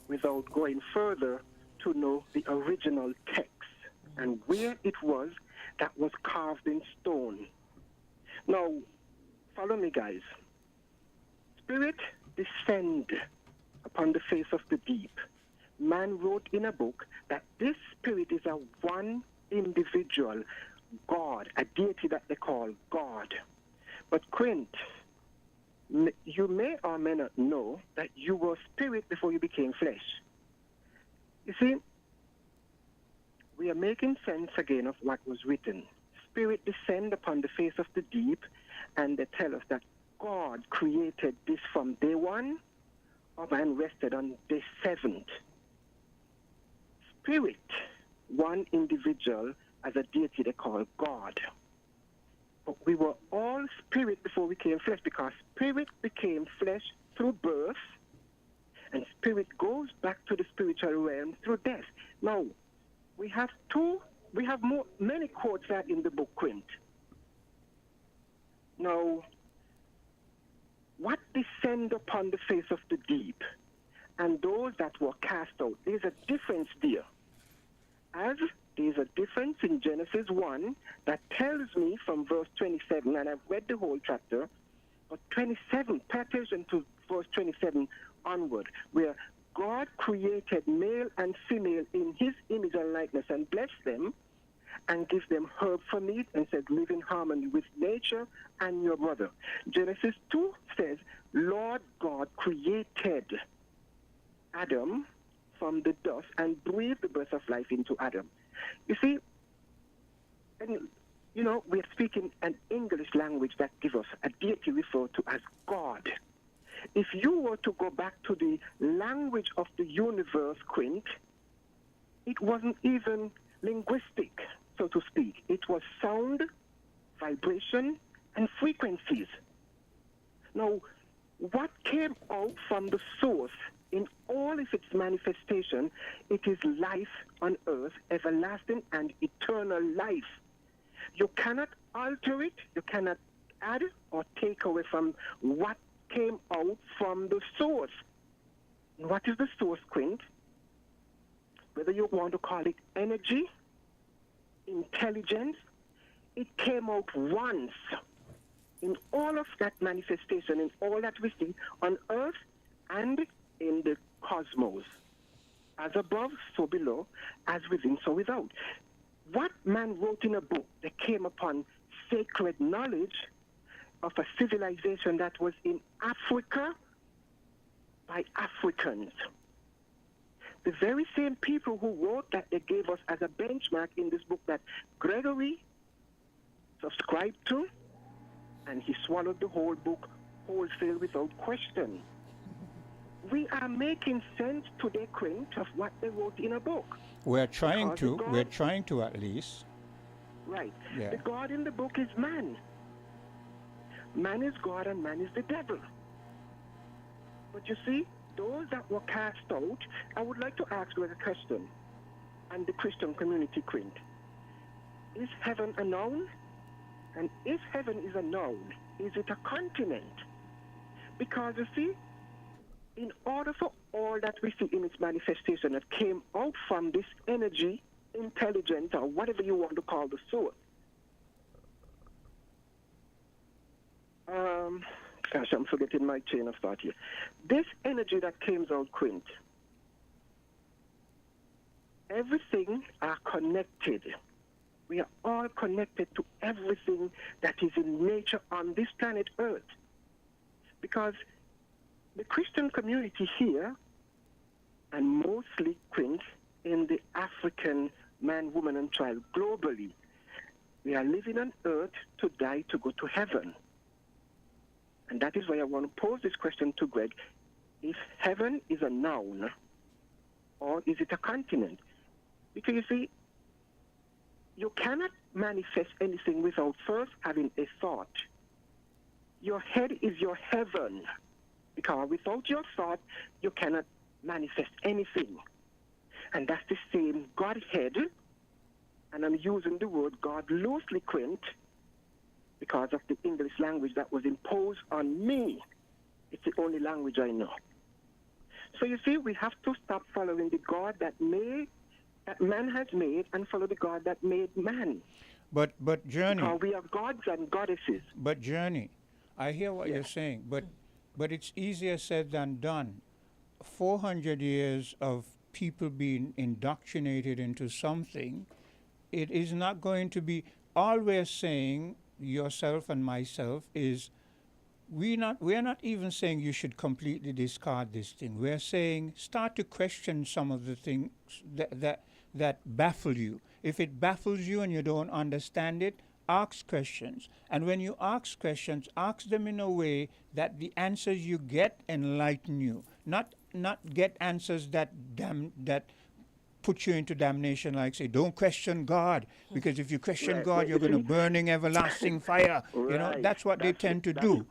Speaker 17: without going further to know the original text. and where it was that was carved in stone. Now, follow me, guys. Spirit descend upon the face of the deep. Man wrote in a book that this spirit is a one individual, God, a deity that they call God. But Quint, you may or may not know that you were spirit before you became flesh. You see, we are making sense again of what was written. Spirit descend upon the face of the deep, and they tell us that God created this from day one, and rested on day seventh. Spirit, one individual as a deity they call God. But we were all spirit before we became flesh, because spirit became flesh through birth, and spirit goes back to the spiritual realm through death. Now, we have many quotes that in the book, Quint. Now, what descend upon the face of the deep and those that were cast out, there's a difference there. As there's a difference in Genesis 1 that tells me from verse 27, and I've read the whole chapter, but 27, pay attention to verse 27 onward, where God created male and female in his image and likeness and blessed them and give them herb for meat and said, live in harmony with nature and your brother. Genesis 2 says, Lord God created Adam from the dust and breathed the breath of life into Adam. You see, and, you know, we're speaking an English language that gives us a deity referred to as God. If you were to go back to the language of the universe, Quint, it wasn't even linguistic, so to speak. It was sound, vibration, and frequencies. Now, what came out from the source in all of its manifestation, it is life on earth, everlasting and eternal life. You cannot alter it, you cannot add or take away from what came out from the source. And what is the source, Quint? Whether you want to call it energy, intelligence, it came out once in all of that manifestation, in all that we see on earth and in the cosmos. As above, so below, as within, so without. What man wrote in a book that came upon sacred knowledge of a civilization that was in Africa by Africans. The very same people who wrote that, they gave us as a benchmark in this book that Gregory subscribed to, and he swallowed the whole book wholesale without question. We are making sense today, Quint, of what they wrote in a book.
Speaker 10: We're trying to at least.
Speaker 17: Right.
Speaker 10: Yeah.
Speaker 17: The God in the book is man. Man is God and man is the devil. But you see, those that were cast out, I would like to ask you a question, and the Christian community, Quint. Is heaven a noun? And if heaven is a noun, is it a continent? Because you see, in order for all that we see in its manifestation that came out from this energy, intelligence, or whatever you want to call the source, gosh, I'm forgetting my chain of thought here. This energy that came out, Quint, everything are connected. We are all connected to everything that is in nature on this planet Earth. Because the Christian community here, and mostly, Quint, in the African man, woman, and child globally, we are living on earth to die to go to heaven. And that is why I want to pose this question to Greg. If heaven is a noun, or is it a continent? Because you see, you cannot manifest anything without first having a thought. Your head is your heaven. Because without your thought, you cannot manifest anything. And that's the same Godhead, and I'm using the word God loosely, Quint, because of the English language that was imposed on me. It's the only language I know. So you see, we have to stop following the God that that man has made and follow the God that made man.
Speaker 10: But Journey.
Speaker 17: Because we are gods and goddesses.
Speaker 10: But Journey, I hear what you're saying, but it's easier said than done. 400 years of people being indoctrinated into something, it is not going to be. All we're saying, yourself and myself, is we're not even saying you should completely discard this thing. We're saying start to question some of the things that baffle you. If it baffles you and you don't understand it, ask questions. And when you ask questions, ask them in a way that the answers you get enlighten you. Not get answers that put you into damnation, like say, don't question God, because if you question God, you're going to burning everlasting fire. You know, that's what they tend to do.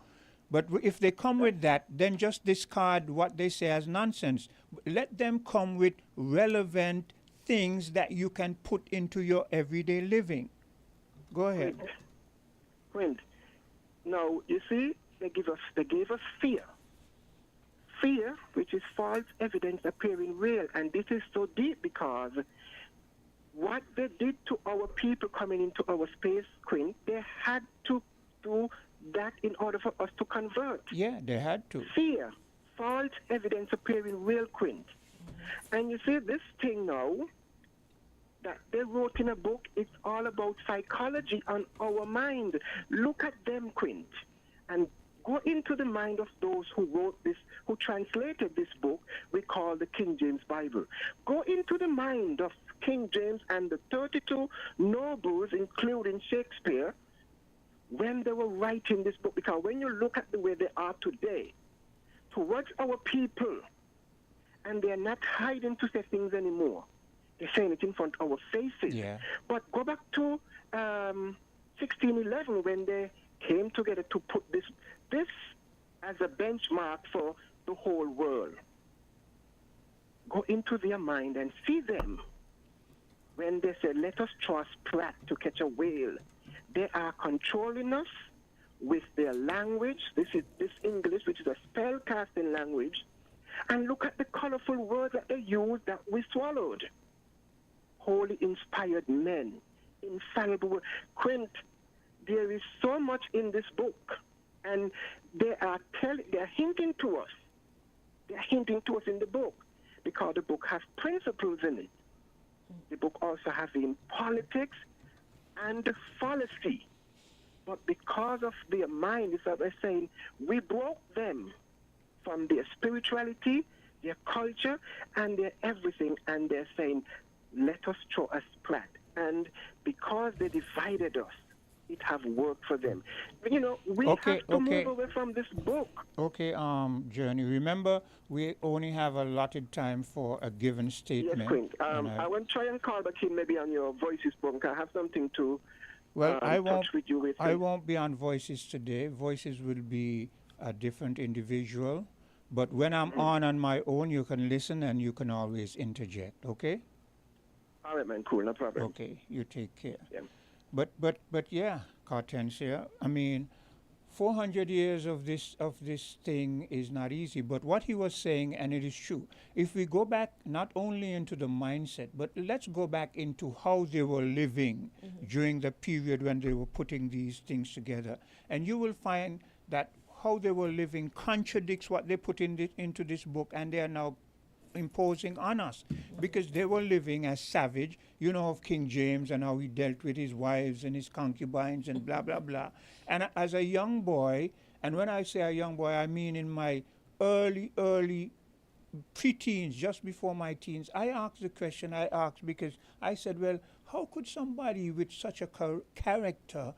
Speaker 10: But if they come with that, then just discard what they say as nonsense. Let them come with relevant things that you can put into your everyday living. Go ahead.
Speaker 17: Quint. Now, you see, they gave us fear. Fear, which is false evidence appearing real. And this is so deep because what they did to our people coming into our space, Quint, they had to do that in order for us to convert.
Speaker 10: Yeah, they had to.
Speaker 17: Fear, false evidence appearing real, Quint. And you see, this thing now that they wrote in a book, it's all about psychology and our mind. Look at them, Quint, and go into the mind of those who wrote this, who translated this book we call the King James Bible. Go into the mind of King James and the 32 nobles, including Shakespeare, when they were writing this book. Because when you look at the way they are today, towards our people, and they're not hiding to say things anymore. They're saying it in front of our faces.
Speaker 10: Yeah.
Speaker 17: But go back to 1611 when they came together to put this as a benchmark for the whole world. Go into their mind and see them when they say, let us trust Pratt to catch a whale. They are controlling us with their language. This English, which is a spell-casting language. And look at the colorful words that they use that we swallowed. Holy inspired men, infallible. Quint, there is so much in this book, and they are hinting to us. They are hinting to us in the book because the book has principles in it. The book also has in politics and fallacy. But because of their mind, is what they're saying, we broke them from their spirituality, their culture, and their everything, and they're saying, let us throw a splat. And because they divided us, it have worked for them. You know, we have to move away from this book.
Speaker 10: Okay, Journey, remember, we only have allotted time for a given statement.
Speaker 17: Yes, Quint. I will try and call back in maybe on your Voices program. I have something to touch with you with.
Speaker 10: I won't be on Voices today. Voices will be a different individual. But when I'm on my own, you can listen and you can always interject, okay?
Speaker 17: All right, man, cool, no problem.
Speaker 10: Okay, you take care.
Speaker 17: Yeah.
Speaker 10: But yeah, Cartensia, I mean, 400 years of this thing is not easy. But what he was saying, and it is true, if we go back not only into the mindset, but let's go back into how they were living during the period when they were putting these things together. And you will find that how they were living contradicts what they put into this book, and they are now imposing on us because they were living as savage. You know of King James and how he dealt with his wives and his concubines and blah, blah, blah. And as a young boy, and when I say a young boy, I mean in my early pre-teens, just before my teens, I asked the question because I said, well, how could somebody with such a character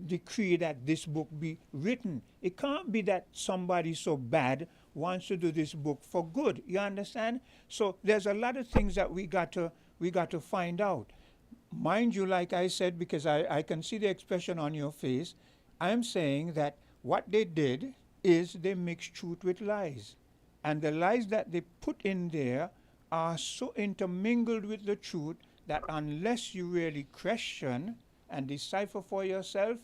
Speaker 10: decree that this book be written? It can't be that somebody so bad wants to do this book for good. You understand? So there's a lot of things that we got to find out. Mind you, like I said, because I can see the expression on your face, I'm saying that what they did is they mixed truth with lies. And the lies that they put in there are so intermingled with the truth that unless you really question and decipher for yourself,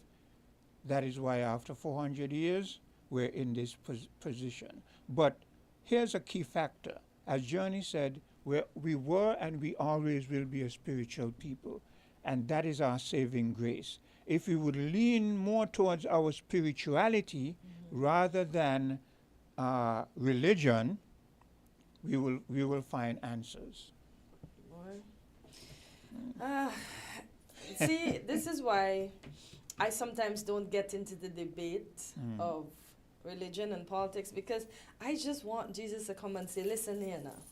Speaker 10: that is why after 400 years, we're in this position. But here's a key factor. As Journey said, We were and we always will be a spiritual people, and that is our saving grace. If we would lean more towards our spirituality rather than religion, we will find answers.
Speaker 9: See, this is why I sometimes don't get into the debate of religion and politics, because I just want Jesus to come and say, listen here now.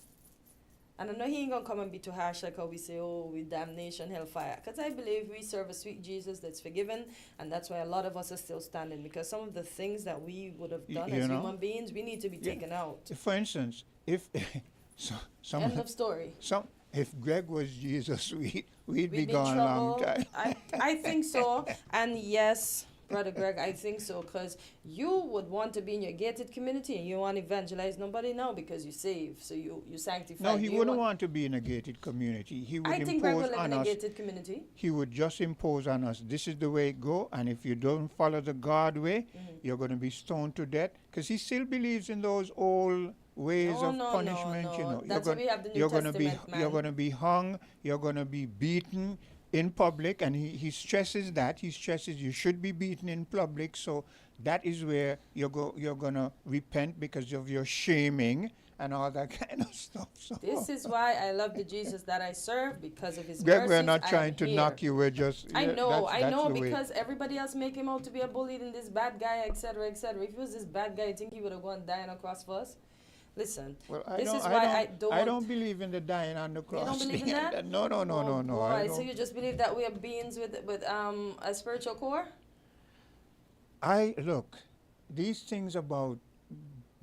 Speaker 9: And I know he ain't going to come and be too harsh like how we say, oh, we damnation, hellfire. Because I believe we serve a sweet Jesus that's forgiven, and that's why a lot of us are still standing, because some of the things that we would have done as human beings, we need to be taken out.
Speaker 10: For instance, if
Speaker 9: end of story.
Speaker 10: If Greg was Jesus, we'd be gone a long time.
Speaker 9: I think so. And yes, Brother Greg, I think so, because you would want to be in your gated community and you want to evangelize nobody now because you save, so you sanctify.
Speaker 10: No, he wouldn't want to be in a gated community. He would
Speaker 9: I think Greg
Speaker 10: impose
Speaker 9: will live
Speaker 10: on
Speaker 9: in a
Speaker 10: us.
Speaker 9: gated community.
Speaker 10: He would just impose on us, this is the way it go, and if you don't follow the God way, you're going to be stoned to death, because he still believes in those old ways of punishment. You know,
Speaker 9: That's why we have the New Testament, man.
Speaker 10: You're going to be hung, you're going to be beaten in public, and he stresses that. He stresses you should be beaten in public, so that is where you're going to repent because of your shaming and all that kind of stuff. So
Speaker 9: this is why I love the Jesus that I serve, because of his
Speaker 10: Greg,
Speaker 9: mercies.
Speaker 10: we're not trying to knock you, we're just...
Speaker 9: I know,
Speaker 10: that's
Speaker 9: because everybody else make him out to be a bully and this bad guy, etc., etc. If he was this bad guy, I think he would have gone dying on the cross for us. Listen,
Speaker 10: well,
Speaker 9: I
Speaker 10: don't believe in the dying on the cross.
Speaker 9: You don't believe in that?
Speaker 10: No.
Speaker 9: Boy, so you just believe that we are beings with a spiritual core?
Speaker 10: Look, these things about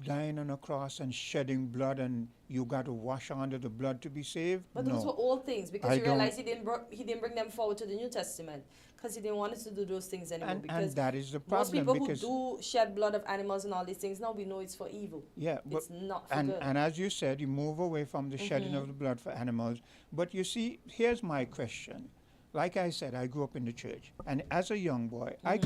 Speaker 10: dying on a cross and shedding blood and you got to wash under the blood to be saved.
Speaker 9: But those were old things, because you realize he didn't bring them forward to the New Testament, because he didn't want us to do those things anymore.
Speaker 10: And that is the problem.
Speaker 9: Most people who do shed blood of animals and all these things, now we know it's for evil.
Speaker 10: Yeah, but
Speaker 9: it's not for good.
Speaker 10: And as you said, you move away from the shedding of the blood for animals. But you see, here's my question. Like I said, I grew up in the church, and as a young boy, I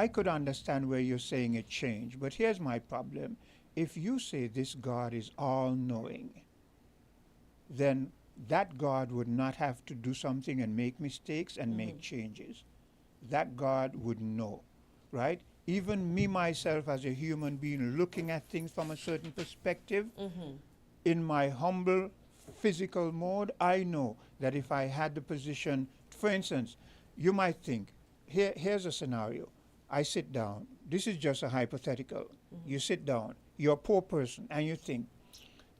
Speaker 10: could understand where you're saying it changed. But here's my problem. If you say this God is all-knowing, then that God would not have to do something and make mistakes and make changes. That God would know, right? Even me, myself, as a human being, looking at things from a certain perspective, in my humble physical mode, I know that if I had the position, for instance, you might think, here's a scenario. I sit down. This is just a hypothetical. You sit down. You're a poor person, and you think,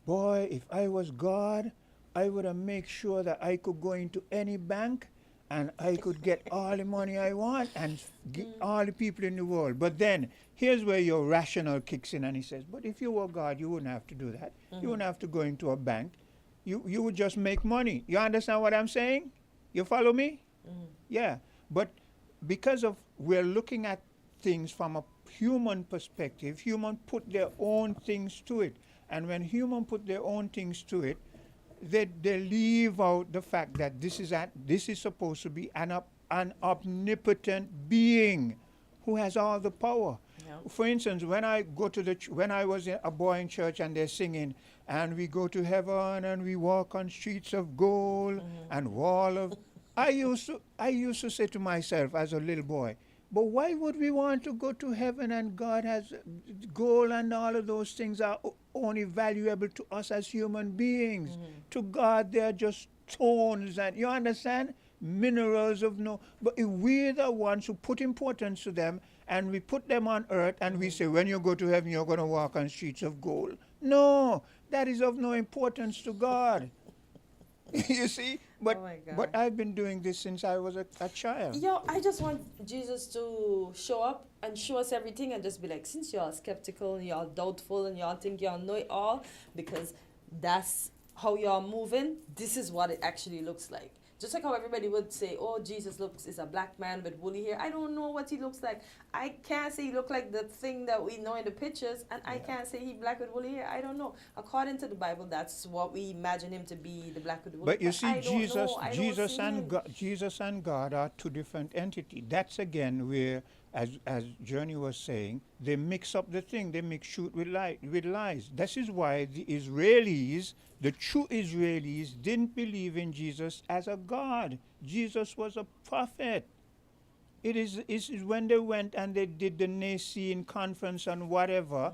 Speaker 10: boy, if I was God, I would have made sure that I could go into any bank and I could get all the money I want and get all the people in the world. But then, here's where your rational kicks in, and he says, but if you were God, you wouldn't have to do that. You wouldn't have to go into a bank. You would just make money. You understand what I'm saying? You follow me? Yeah. But because of we're looking at things from a human perspective, human put their own things to it. And when human put their own things to it, they leave out the fact that this is supposed to be an omnipotent being who has all the power. Yeah. For instance, when I was a boy in church and they're singing, and we go to heaven and we walk on streets of gold and wall of... I used to say to myself as a little boy, but why would we want to go to heaven and God has gold and all of those things are only valuable to us as human beings? To God, they're just stones and, you understand? Minerals of no... But we're the ones who put importance to them, and we put them on earth, and we say, when you go to heaven, you're going to walk on streets of gold. No, that is of no importance to God. You see? But I've been doing this since I was a child.
Speaker 9: I just want Jesus to show up and show us everything and just be like, since y'all skeptical and y'all doubtful and y'all think y'all know it all, because that's how y'all moving, this is what it actually looks like. Just like how everybody would say, oh, Jesus is a black man with woolly hair. I don't know what he looks like. I can't say he look like the thing that we know in the pictures, and I can't say he black with woolly hair. I don't know. According to the Bible, that's what we imagine him to be, the black with woolly hair.
Speaker 10: But you see, Jesus and God are two different entities. That's again where as Journey was saying, they mix up the thing. They mix truth with lies. This is why the Israelis, the true Israelis, didn't believe in Jesus as a God. Jesus was a prophet. It is when they went and they did the Nicene conference and whatever,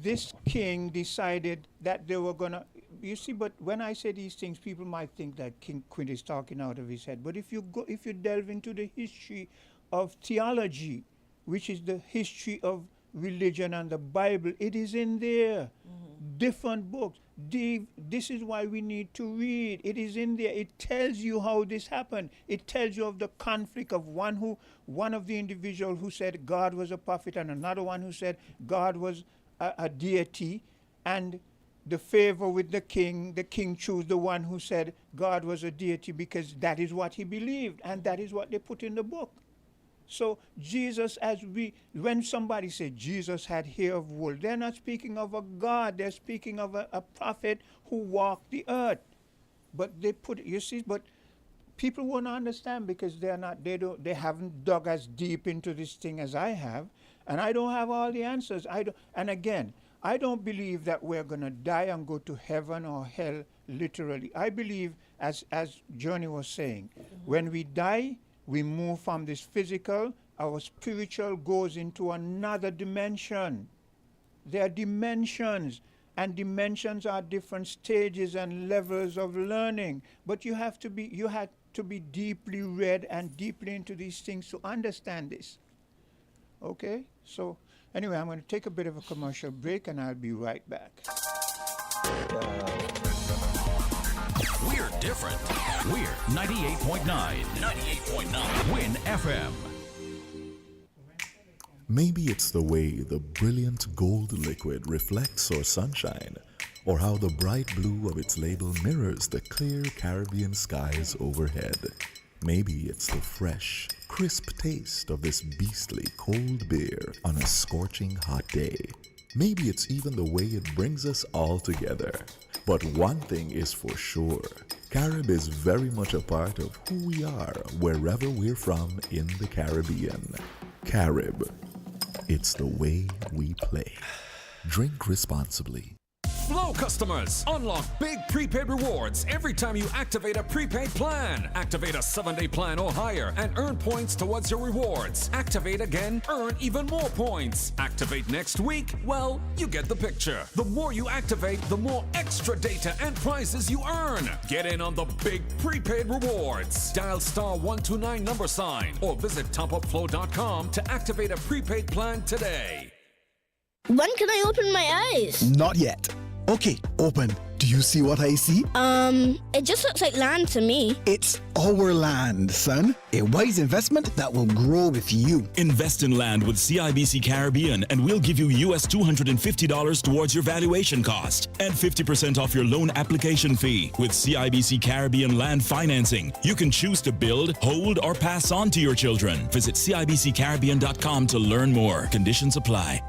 Speaker 10: this king decided that they were going to, you see, but when I say these things, people might think that King Quint is talking out of his head. But if you delve into the history of theology, which is the history of religion and the Bible, it is in there. Different books. This is why we need to read. It is in there. It tells you how this happened. It tells you of the conflict of one of the individuals who said God was a prophet and another one who said God was a deity, and the favor with the king chose the one who said God was a deity because that is what he believed, and that is what they put in the book. So Jesus, when somebody says Jesus had hair of wool, they're not speaking of a God, they're speaking of a prophet who walked the earth. But they put, you see, but people won't understand because they haven't dug as deep into this thing as I have, and I don't have all the answers. And again, I don't believe that we're going to die and go to heaven or hell literally. I believe, as Johnny was saying, when we die, we move from this physical, our spiritual goes into another dimension. There are dimensions, and dimensions are different stages and levels of learning. But you have to be deeply read and deeply into these things to understand this. Okay? So anyway, I'm going to take a bit of a commercial break and I'll be right back.
Speaker 13: We're different. We're 98.9. 98.9. Win FM.
Speaker 2: Maybe it's the way the brilliant gold liquid reflects or sunshine, or how the bright blue of its label mirrors the clear Caribbean skies overhead. Maybe it's the fresh, crisp taste of this beastly cold beer on a scorching hot day. Maybe it's even the way it brings us all together. But one thing is for sure, Carib is very much a part of who we are wherever we're from in the Caribbean. Carib, it's the way we play. Drink responsibly.
Speaker 14: Flow customers, unlock big prepaid rewards every time you activate a prepaid plan. Activate a 7-day plan or higher and earn points towards your rewards. Activate again, earn even more points. Activate next week, well, you get the picture. The more you activate, the more extra data and prizes you earn. Get in on the big prepaid rewards. Dial *129 or visit topupflow.com to activate a prepaid plan today.
Speaker 18: When can I open my eyes?
Speaker 19: Not yet. Okay, open. Do you see what I see?
Speaker 18: It just looks like land to me.
Speaker 19: It's our land, son. A wise investment that will grow with you.
Speaker 20: Invest in land with CIBC Caribbean and we'll give you US $250 towards your valuation cost and 50% off your loan application fee. With CIBC Caribbean land financing, you can choose to build, hold, or pass on to your children. Visit CIBCCaribbean.com to learn more. Conditions apply.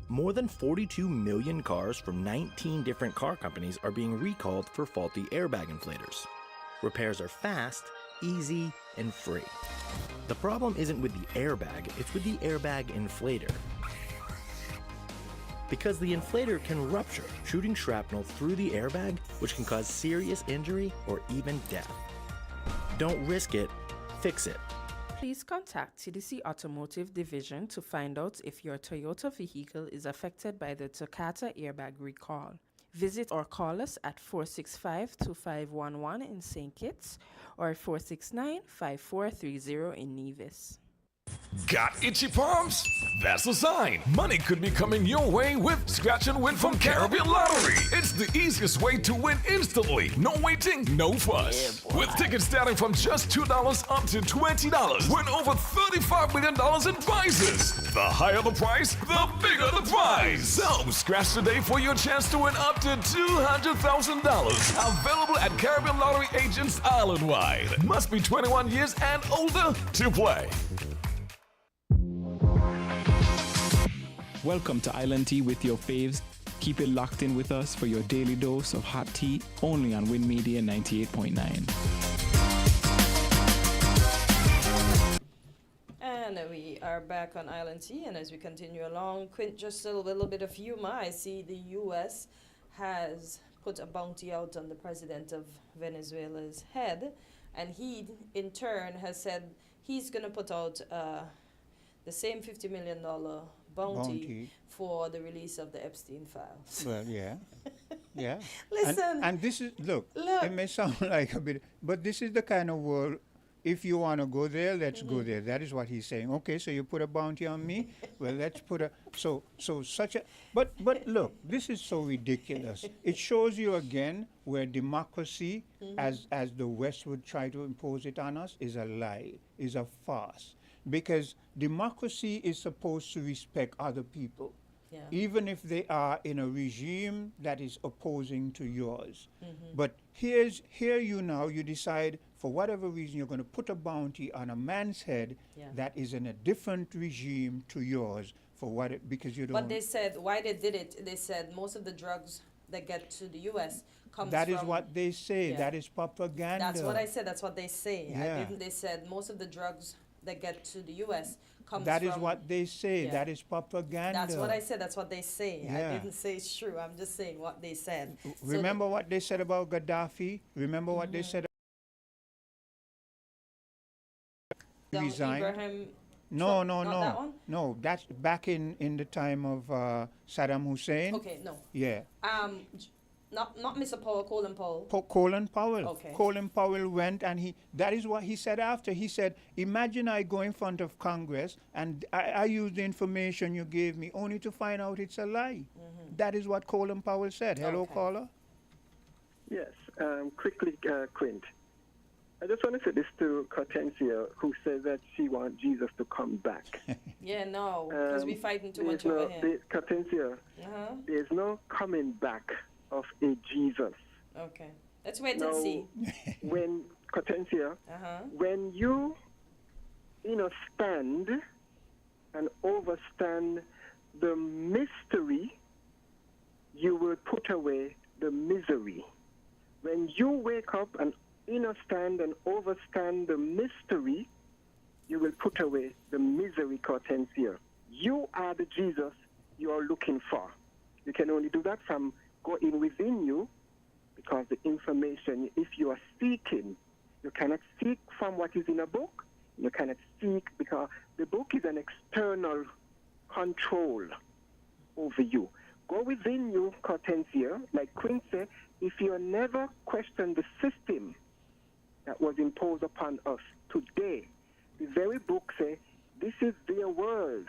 Speaker 6: More than 42 million cars from 19 different car companies are being recalled for faulty airbag inflators. Repairs are fast, easy, and free. The problem isn't with the airbag, it's with the airbag inflator. Because the inflator can rupture, shooting shrapnel through the airbag, which can cause serious injury or even death. Don't risk it, fix it.
Speaker 7: Please contact TDC Automotive Division to find out if your Toyota vehicle is affected by the Takata airbag recall. Visit or call us at 465-2511 in St. Kitts or 469-5430 in Nevis.
Speaker 14: Got itchy palms? That's a sign. Money could be coming your way with Scratch and Win from Caribbean Lottery. It's the easiest way to win instantly. No waiting, no fuss. With tickets starting from just $2 up to $20. Win over $35 million in prizes. The higher the price, the bigger the prize. So scratch today for your chance to win up to $200,000. Available at Caribbean Lottery agents island-wide. Must be 21 years and older to play.
Speaker 8: Welcome to Island Tea with your faves. Keep it locked in with us for your daily dose of hot tea, only on Win Media 98.9.
Speaker 9: are back on Island T, and as we continue along, Quint, just a little bit of humor. I see the U.S. has put a bounty out on the president of Venezuela's head, and he, in turn, has said he's going to put out the same $50 million bounty for the release of the Epstein files.
Speaker 10: Well, yeah. Yeah.
Speaker 9: Listen.
Speaker 10: And this is, look, it may sound like a bit, but this is the kind of world, if you want to go there, let's go there. That is what he's saying. Okay, so you put a bounty on me? Well, let's put a, so such a, but look, this is so ridiculous. It shows you again where democracy, as the West would try to impose it on us, is a lie, is a farce. Because democracy is supposed to respect other people. Yeah. Even if they are in a regime that is opposing to yours. But here you now, you decide for whatever reason you're going to put a bounty on a man's head that is in a different regime to yours for what it, because you don't.
Speaker 9: But they said why they did it. They said most of the drugs that get to the U.S. comes
Speaker 10: That
Speaker 9: from,
Speaker 10: is what they say.
Speaker 9: Yeah.
Speaker 10: That is propaganda.
Speaker 9: That's what I said. That's what they say.
Speaker 10: Yeah.
Speaker 9: I didn't. They said most of the drugs that get to the U.S. comes
Speaker 10: That
Speaker 9: from.
Speaker 10: is what they say.
Speaker 9: Yeah.
Speaker 10: That is propaganda.
Speaker 9: That's what I said. That's what they say.
Speaker 10: Yeah.
Speaker 9: I didn't say it's true. I'm just saying what they said.
Speaker 10: Remember what they said about Gaddafi? Remember what they said? Resign.
Speaker 9: Ibrahim
Speaker 10: No,
Speaker 9: Trump,
Speaker 10: no,
Speaker 9: not
Speaker 10: no.
Speaker 9: that one?
Speaker 10: No, that's back in the time of Saddam Hussein.
Speaker 9: Okay, no.
Speaker 10: Yeah.
Speaker 9: Not Mr. Powell, Colin Powell.
Speaker 10: Colin Powell.
Speaker 9: Okay.
Speaker 10: Colin Powell went and that is what he said after. He said, imagine I go in front of Congress and I use the information you gave me only to find out it's a lie. That is what Colin Powell said. Hello, caller?
Speaker 17: Yes. Quickly, Quint. I just want to say this to Cortencia, who says that she wants Jesus to come back.
Speaker 9: Yeah, no, because we're fighting too much over here.
Speaker 17: Cortencia, there's no coming back of a Jesus.
Speaker 9: Okay. Let's wait and see.
Speaker 17: When, Cortencia, when you stand and overstand the mystery, you will put away the misery. When you wake up and understand and overstand the mystery, you will put away the misery, Cortencia. You are the Jesus you are looking for. You can only do that from going within you, because the information, if you are seeking, you cannot seek from what is in a book. You cannot seek because the book is an external control over you. Go within you, Cortencia, like Quinn said, if you never question the system that was imposed upon us today. The very book says, this is their world.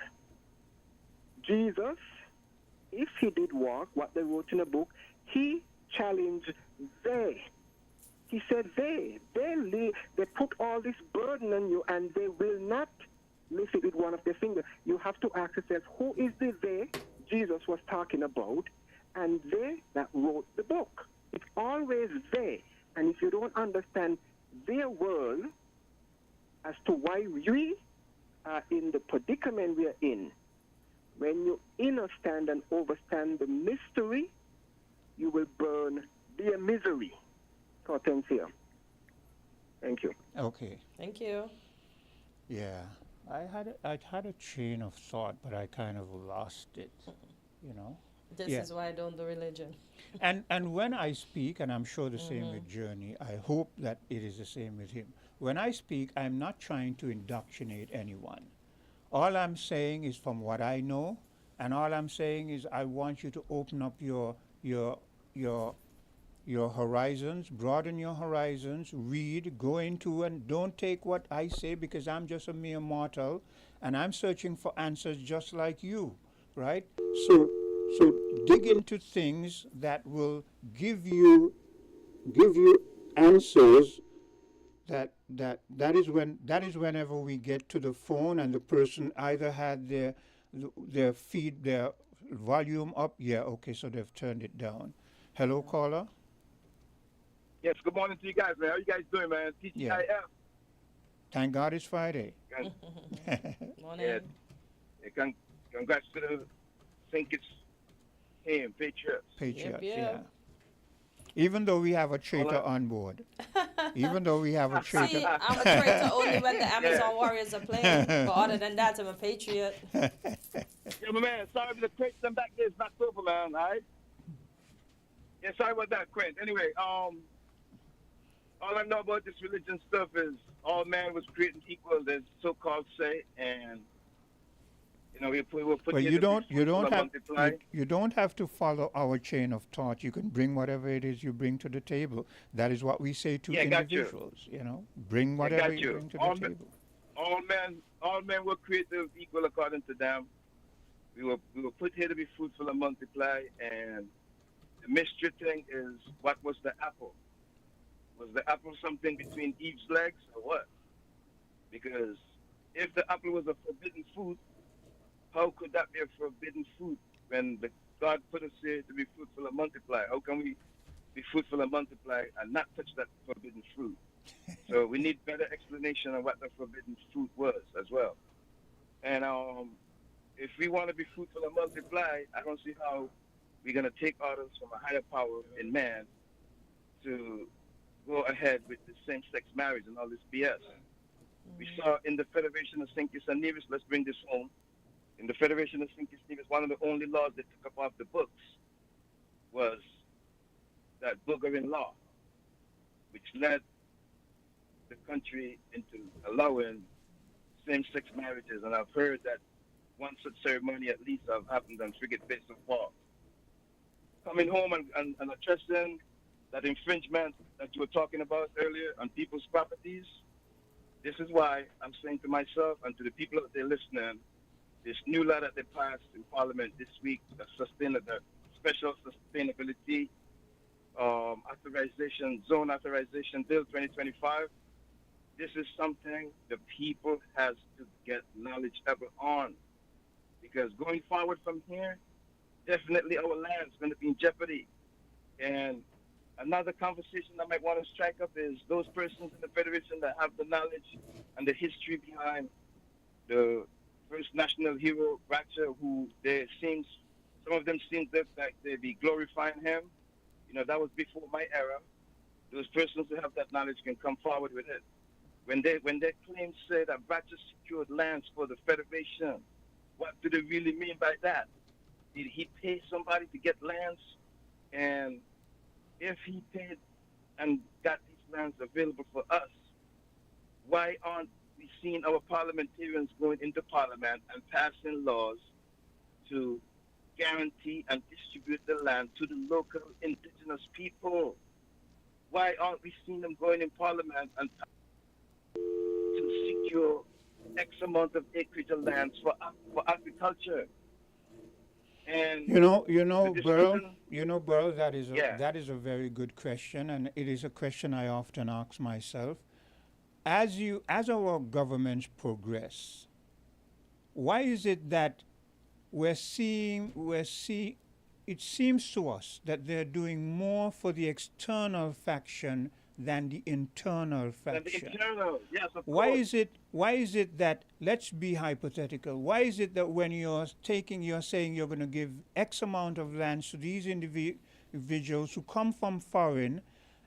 Speaker 17: Jesus, if he did walk, what they wrote in the book, he challenged they. He said they put all this burden on you and they will not lift it with one of their fingers. You have to ask yourself, who is the they Jesus was talking about and they that wrote the book? It's always they. And if you don't understand their world as to why we are in the predicament we are in, when you understand and overstand the mystery, you will burn their misery. Hortensia. Thank you.
Speaker 10: Okay.
Speaker 9: Thank you.
Speaker 10: Yeah. I had a chain of thought, but I kind of lost it, you know.
Speaker 9: This is why I don't do religion.
Speaker 10: And when I speak, and I'm sure the same with Journey, I hope that it is the same with him. When I speak, I'm not trying to indoctrinate anyone. All I'm saying is from what I know, and all I'm saying is I want you to open up your horizons, broaden your horizons, read, go into, and don't take what I say because I'm just a mere mortal, and I'm searching for answers just like you, right? So dig into things that will give you answers. That is whenever we get to the phone and the person either had their volume up. Yeah, okay, so they've turned it down. Hello, caller.
Speaker 21: Yes, good morning to you guys, man. How you guys doing, man? TGIF.
Speaker 10: Yeah. Thank God it's Friday.
Speaker 9: Morning.
Speaker 21: Yeah, congrats to the St. Kitts team, Patriots.
Speaker 10: Patriots, yeah. Even though we have a traitor on board. Even though we have a traitor.
Speaker 9: See, I'm a traitor only when the Amazon Warriors are playing. But other than that, I'm a patriot.
Speaker 21: Yeah, my man, sorry for the crates and back there. It's not over, man, all right? Yeah, sorry about that, Quint. Anyway, all I know about this religion stuff is all man was created equal, there's so-called say, and we will put
Speaker 10: Well, you don't have to follow our chain of thought. You can bring whatever it is you bring to the table. That is what we say to individuals. Bring whatever you bring to the table.
Speaker 21: All men were created equal according to them. We were put here to be fruitful and multiply. And the mystery thing is, what was the apple? Was the apple something between Eve's legs or what? Because if the apple was a forbidden fruit, how could that be a forbidden fruit when God put us here to be fruitful and multiply? How can we be fruitful and multiply and not touch that forbidden fruit? So we need better explanation of what the forbidden fruit was as well. And if we want to be fruitful and multiply, I don't see how we're going to take orders from a higher power in man to go ahead with the same-sex marriage and all this BS. We saw in the Federation of St. Kitts and Nevis, let's bring this home, in the Federation of St. Kitts and Nevis, one of the only laws they took up off the books was that boogering law, which led the country into allowing same-sex marriages. And I've heard that one such ceremony at least have happened on Frigate Bay so far. Coming home and addressing that infringement that you were talking about earlier on people's properties, this is why I'm saying to myself and to the people out there listening, this new law that they passed in Parliament this week, the Special Sustainability Zone Authorization Bill 2025, this is something the people has to get knowledge ever on. Because going forward from here, definitely our land is going to be in jeopardy. And another conversation I might want to strike up is those persons in the Federation that have the knowledge and the history behind the first national hero, Ratcher, who some of them seem like they be glorifying him. That was before my era. Those persons who have that knowledge can come forward with it. When their claims say that Ratcher secured lands for the Federation, what do they really mean by that? Did he pay somebody to get lands? And if he paid and got these lands available for us, why aren't we seeing our parliamentarians going into Parliament and passing laws to guarantee and distribute the land to the local indigenous people? Why aren't we seeing them going in Parliament and to secure X amount of acreage of lands for agriculture? And
Speaker 10: Burl, that is a very good question, and it is a question I often ask myself. As our governments progress, why is it that it seems to us that they're doing more for the external faction than the internal faction?
Speaker 21: Yes, of
Speaker 10: Why
Speaker 21: course.
Speaker 10: is it that, let's be hypothetical, why is it that when you're saying you're going to give X amount of lands to these individuals who come from foreign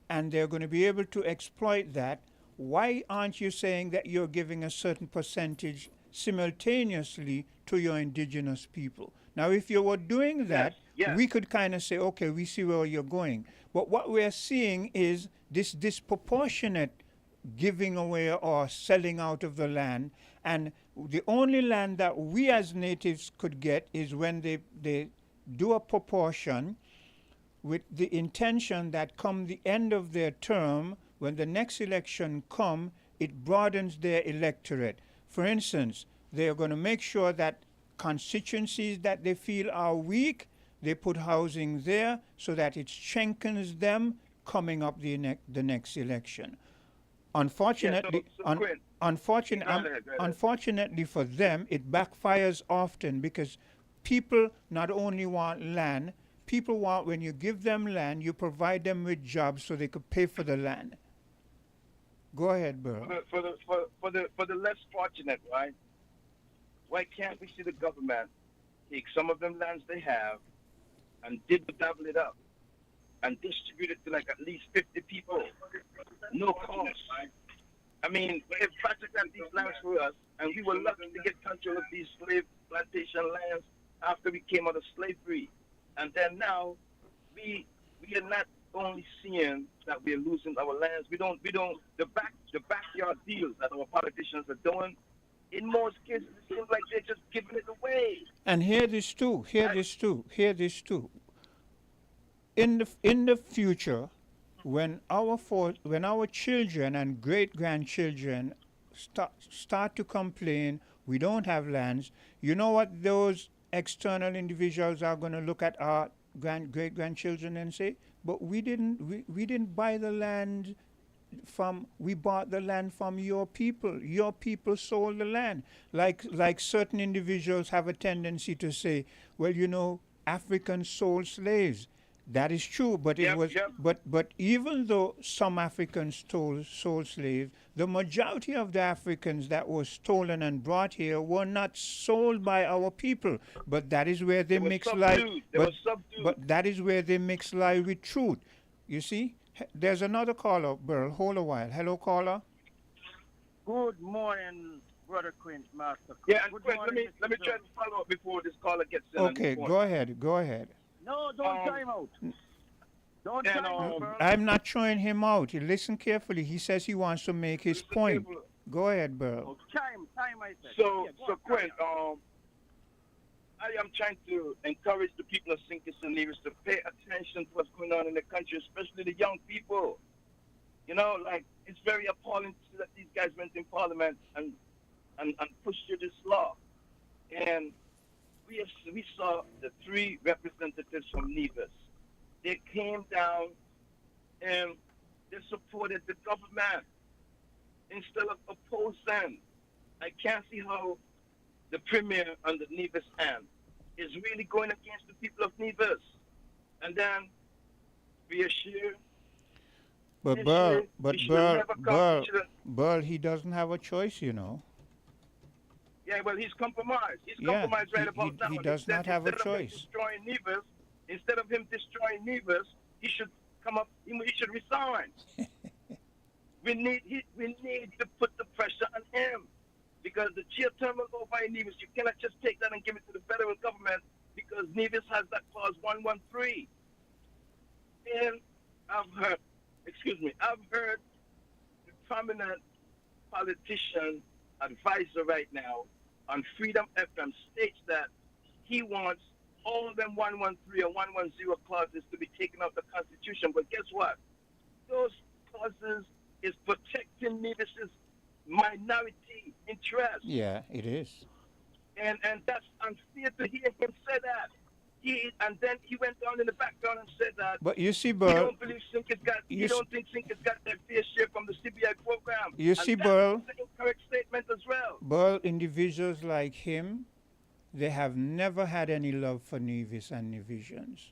Speaker 10: and they're going to be able to exploit that, why aren't you saying that you're giving a certain percentage simultaneously to your indigenous people? Now, if you were doing that, we could kind of say, okay, we see where you're going. But what we're seeing is this disproportionate giving away or selling out of the land. And the only land that we as natives could get is when they do a proportion with the intention that come the end of their term, when the next election come, it broadens their electorate. For instance, they are going to make sure that constituencies that they feel are weak, they put housing there so that it strengthens them coming up the next election. Unfortunately, unfortunately for them, it backfires often because people not only want land, people want, when you give them land, you provide them with jobs so they could pay for the land. Go ahead, Burl.
Speaker 21: For the less fortunate, right? Why can't we see the government take some of them lands they have and double it up and distribute it to like at least 50 people. No cost. I mean, if Patrick had these lands for us, and we were lucky to get control of these slave plantation lands after we came out of slavery. And then now, we are not only seeing that we're losing our lands, the backyard deals that our politicians are doing, in most cases, it seems like they're just giving it away.
Speaker 10: And hear this too. In the future, when our children and great grandchildren start to complain we don't have lands, you know what those external individuals are going to look at our great grandchildren and say, but we didn't buy the land we bought the land from your people. Your people sold the land. Like certain individuals have a tendency to say, well, you know, Africans sold slaves. That is true, but but even though some Africans sold slaves, the majority of the Africans that were stolen and brought here were not sold by our people. But that is where they mix lie. But that is where they mix lie with truth. You see, there's another caller, Burl. Hold a while. Hello, caller.
Speaker 1: Good morning, Brother Quint, Master.
Speaker 21: Yeah, and Quint, let me try to follow up before this caller gets in.
Speaker 10: Okay, go ahead.
Speaker 1: No, don't try him out. Don't try him out, Burl.
Speaker 10: I'm not throwing him out. You listen carefully. He says he wants to make his point. Go ahead, Burl.
Speaker 1: Time, I said.
Speaker 21: So Quint, I am trying to encourage the people of St. Kitts and Nevis to pay attention to what's going on in the country, especially the young people. You know, like, it's very appalling to see that these guys went in Parliament and pushed through this law. And we saw the 3 representatives from Nevis. They came down and they supported the government instead of opposing. I can't see how the premier on the Nevis end is really going against the people of Nevis. And then reassure.
Speaker 10: But Burl, he doesn't have a choice, you know.
Speaker 21: Yeah, well, he's compromised. He's compromised right about now.
Speaker 10: He does not have a choice.
Speaker 21: Instead of him destroying Nevis, he should come up. He should resign. we need to put the pressure on him, because the geothermal over in Nevis, you cannot just take that and give it to the federal government, because Nevis has that clause 113. And I've heard the prominent politician advisor right now on Freedom FM states that he wants all them 113 or 110 clauses to be taken out of the Constitution. But guess what? Those clauses is protecting Nevis's minority interest.
Speaker 10: Yeah, it is.
Speaker 21: And that's unfair to hear him say that. Then he went down in the background and said that.
Speaker 10: But you see, Burl,
Speaker 21: he don't believe he don't think Sync has got their fair share from the CBI program.
Speaker 10: You see, Burl,
Speaker 21: that's an incorrect statement as well.
Speaker 10: Burl, individuals like him, they have never had any love for Nevis and Nevisians.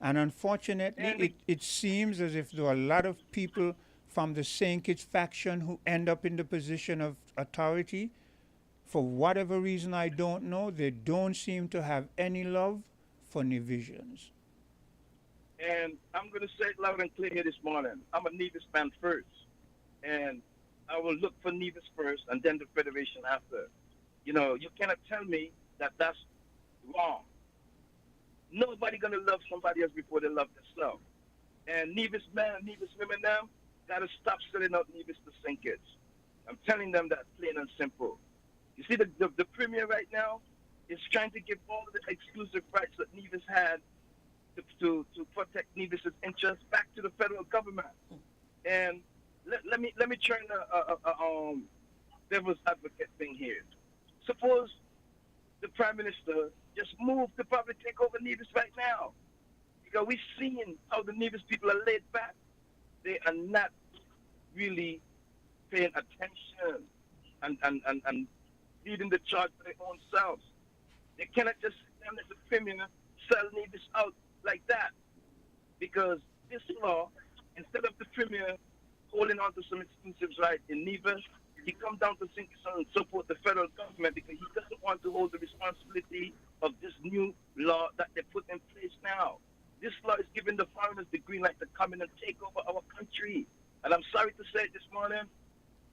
Speaker 10: And unfortunately, it seems as if there are a lot of people from the St. Kitts faction who end up in the position of authority. For whatever reason, I don't know, they don't seem to have any love for Nevisians.
Speaker 21: And I'm going to say it loud and clear here this morning. I'm a Nevis fan first. And I will look for Nevis first and then the Federation after. You know, you cannot tell me that that's wrong. Nobody going to love somebody else before they love themselves. And Nevis men, Nevis women now, got to stop selling out Nevis to St. Kitts. I'm telling them that plain and simple. You see, the premier right now is trying to give all the exclusive rights that Nevis had to protect Nevis's interests back to the federal government. And let me try a devil's advocate thing here. Suppose the Prime Minister just moved to probably take over Nevis right now. Because we've seen how the Nevis people are laid back. They are not really paying attention and leading the charge for their own selves. They cannot just sit down as a premier, sell Nevis out like that. Because this law, instead of the premier holding on to some exclusive rights in Nevis, he comes down to St. Kitts and support the federal government because he doesn't want to hold the responsibility of this new law that they put in place now. This law is giving the giving us the green light to come in and take over our country. And I'm sorry to say it this morning,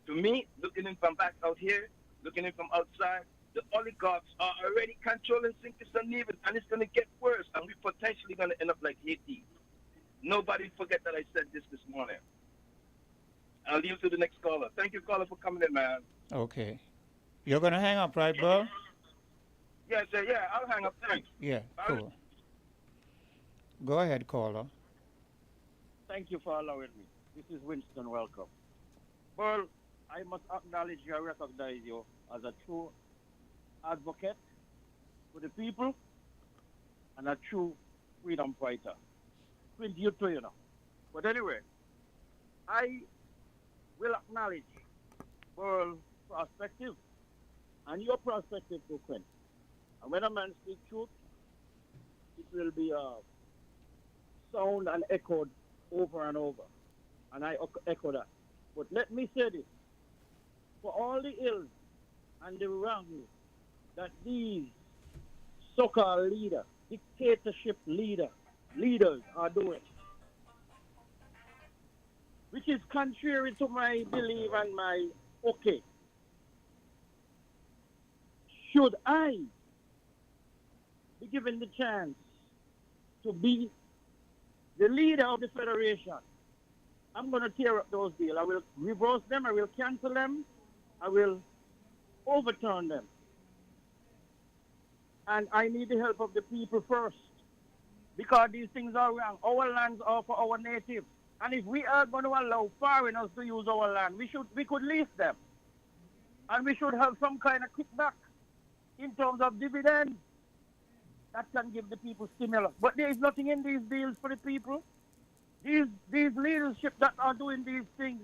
Speaker 21: to me, looking in from back out here, looking in from outside, the oligarchs are already controlling St. Kitts and Nevis, and it's going to get worse, and we're potentially going to end up like Haiti. Nobody forget that I said this morning. I'll leave to the next caller. Thank you, caller, for coming in, man.
Speaker 10: Okay. You're going to hang up, right, bro?
Speaker 21: Yes, sir. Yeah, I'll hang up. Thanks.
Speaker 10: Yeah, cool. Go ahead, caller.
Speaker 1: Thank you for allowing me. This is Winston. Welcome. Well, I must acknowledge you and recognize you as a true advocate for the people and a true freedom fighter. With you too, you know. But anyway, I will acknowledge world perspective and your perspective too, Quinn. And when a man speaks truth, it will be sound and echoed over and over. And I echo that. But let me say this. For all the ills and the wrongs that these so-called dictatorship leaders are doing, which is contrary to my belief and my okay. Should I be given the chance to be the leader of the federation, I'm going to tear up those deals. I will reverse them, I will cancel them, I will overturn them. And I need the help of the people first, because these things are wrong. Our lands are for our natives. And if we are going to allow foreigners to use our land, we could lease them. And we should have some kind of kickback in terms of dividends that can give the people stimulus. But there is nothing in these deals for the people. These leadership that are doing these things,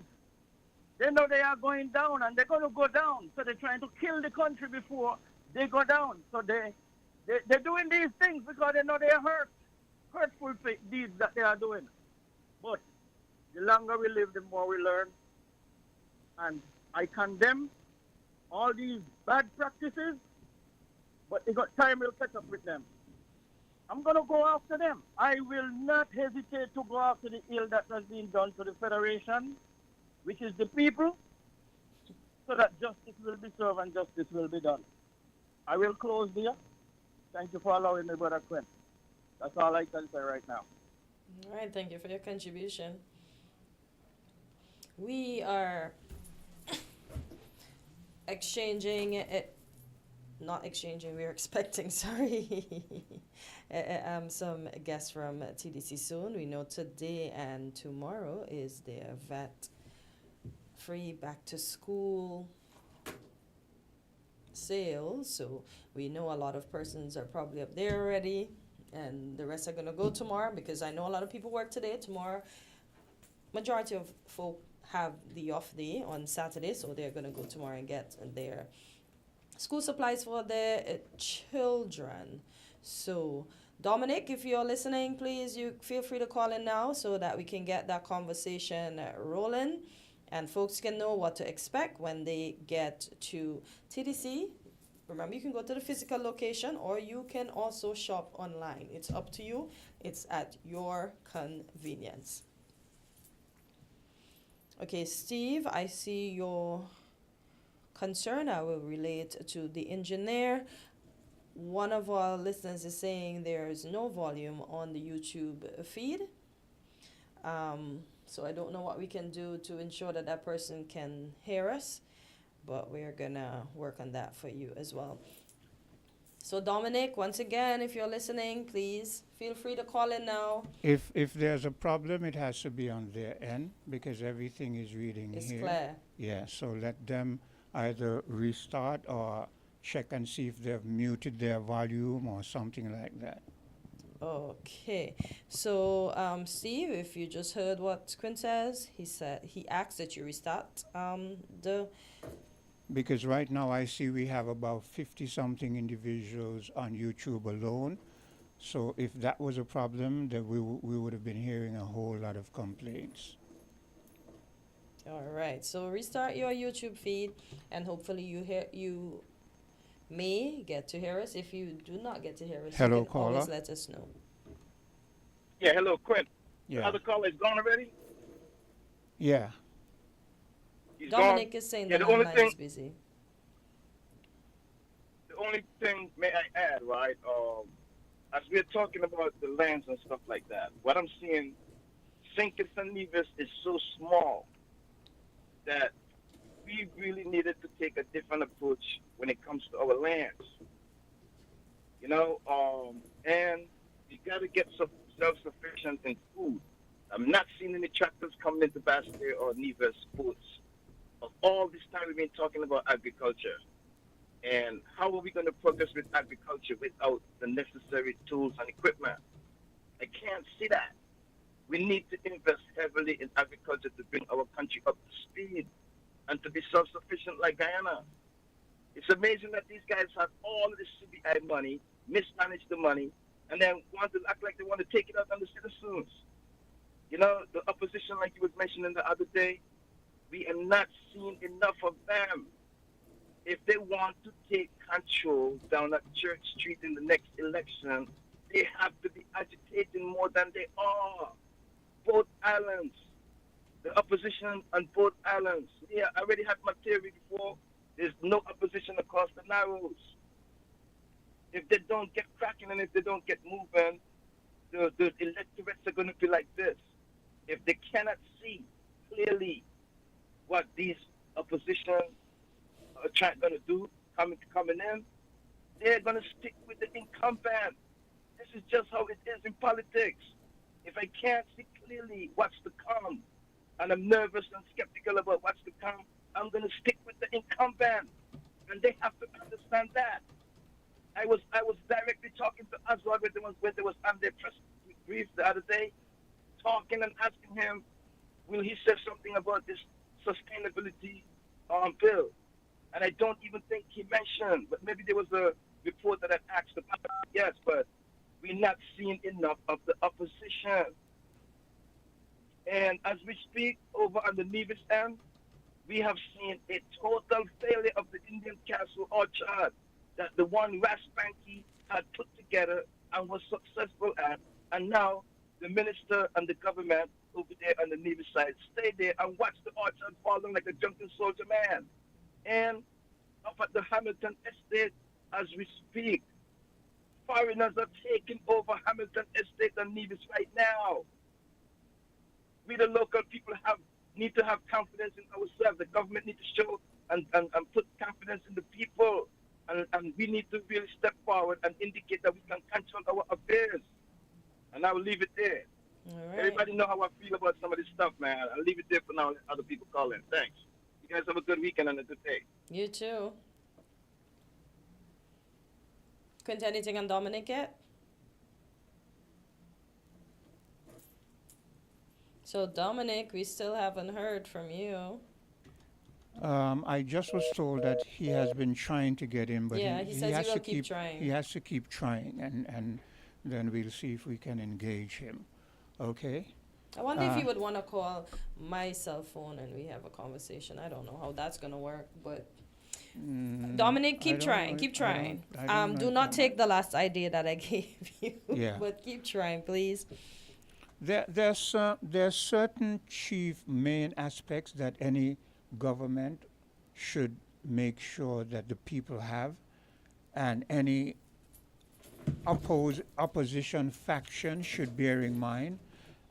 Speaker 1: they know they are going down and they're going to go down. So they're trying to kill the country before they go down. So they're doing these things because they know they are hurtful deeds that they are doing. But the longer we live, the more we learn. And I condemn all these bad practices, but time will catch up with them. I'm going to go after them. I will not hesitate to go after the ill that has been done to the Federation, which is the people, so that justice will be served and justice will be done. I will close there. Thank you for allowing me, Brother Quinn. That's all I can say right now.
Speaker 9: All right, thank you for your contribution. We are we're expecting, some guests from TDC soon. We know today and tomorrow is their VAT free back to school sale. So we know a lot of persons are probably up there already, and the rest are going to go tomorrow, because I know a lot of people work today. Tomorrow, majority of folk have the off day on Saturday, so they're going to go tomorrow and get their school supplies for their children. So Dominic, if you're listening, please, you feel free to call in now so that we can get that conversation rolling and folks can know what to expect when they get to TDC. Remember, you can go to the physical location or you can also shop online. It's up to you. It's at your convenience. Okay, Steve, I see your concern. I will relate to the engineer. One of our listeners is saying there's no volume on the YouTube feed. So I don't know what we can do to ensure that that person can hear us, but we're gonna work on that for you as well. So Dominic, once again, if you're listening, please feel free to call in now.
Speaker 10: If there's a problem, it has to be on their end because everything is reading
Speaker 9: it's
Speaker 10: here.
Speaker 9: Clear.
Speaker 10: Yeah, so let them either restart or check and see if they've muted their volume or something like that.
Speaker 9: Okay, so Steve, if you just heard what Quinn says, he asked that you restart
Speaker 10: because right now I see we have about 50-something individuals on YouTube alone. So if that was a problem, then we would have been hearing a whole lot of complaints.
Speaker 9: All right, so restart your YouTube feed, and hopefully you may get to hear us. If you do not get to hear us,
Speaker 10: hello,
Speaker 9: you can
Speaker 10: caller.
Speaker 9: always let us know.
Speaker 21: Yeah, hello, Quinn.
Speaker 10: Yeah.
Speaker 21: The other caller is gone already?
Speaker 10: Yeah.
Speaker 21: He's
Speaker 9: Dominic
Speaker 21: gone.
Speaker 9: is saying
Speaker 21: Yeah,
Speaker 9: the
Speaker 21: the only
Speaker 9: landline
Speaker 21: thing,
Speaker 9: is busy.
Speaker 21: the only thing, may I add, right? As we're talking about the lands and stuff like that, what I'm seeing, St. Kitts and Nevis is so small that we really needed to take a different approach when it comes to our lands. You know, and you got to get self-sufficient in food. I'm not seeing any tractors coming into Basque or Nevis ports. Of all this time we've been talking about agriculture. And how are we going to progress with agriculture without the necessary tools and equipment? I can't see that. We need to invest heavily in agriculture to bring our country up to speed and to be self-sufficient like Guyana. It's amazing that these guys have all of this CBI money, mismanage the money, and then want to act like they want to take it out on the citizens. You know, the opposition, like you was mentioning the other day, we are not seeing enough of them. If they want to take control down at Church Street in the next election, they have to be agitating more than they are. Both islands, the opposition on both islands. Yeah, I already had my theory before. There's no opposition across the Narrows. If they don't get cracking and if they don't get moving, the electorates are going to be like this. If they cannot see clearly what these opposition are going to do coming in, they're going to stick with the incumbent. This is just how it is in politics. If I can't see clearly what's to come, and I'm nervous and skeptical about what's to come, I'm going to stick with the incumbent. And they have to understand that. I was directly talking to Oswald when they was on their press brief the other day, talking and asking him, will he say something about this sustainability bill? And I don't even think he mentioned, but maybe there was a report that had asked about it. Yes, but we're not seeing enough of the opposition. And as we speak over on the Nevis end, we have seen a total failure of the Indian Castle Orchard that the one Raspanki had put together and was successful at. And now the minister and the government over there on the Nevis side stay there and watch the orchard falling like a drunken soldier man. And up at the Hamilton Estate, as we speak, foreigners are taking over Hamilton Estate and Nevis right now. We, the local people, need to have confidence in ourselves. The government needs to show and put confidence in the people. And we need to really step forward and indicate that we can control our affairs. And I will leave it there.
Speaker 9: All right.
Speaker 21: Everybody know how I feel about some of this stuff, man. I'll leave it there for now and let other people call in. Thanks. You guys have a good weekend and a good day.
Speaker 9: You too. Couldn't anything on Dominic yet? So Dominic, we still haven't heard from you.
Speaker 10: I just was told that he has been trying to get in, but
Speaker 9: Yeah, he says
Speaker 10: has
Speaker 9: he will
Speaker 10: to
Speaker 9: keep trying.
Speaker 10: He has to keep trying, and then we'll see if we can engage him. Okay?
Speaker 9: I wonder if he would want to call my cell phone and we have a conversation. I don't know how that's going to work, but Dominic, keep trying. Keep trying. Do not take the last idea that I gave you,
Speaker 10: Yeah.
Speaker 9: but keep trying, please.
Speaker 10: There's certain chief main aspects that any government should make sure that the people have, and any opposition faction should bear in mind.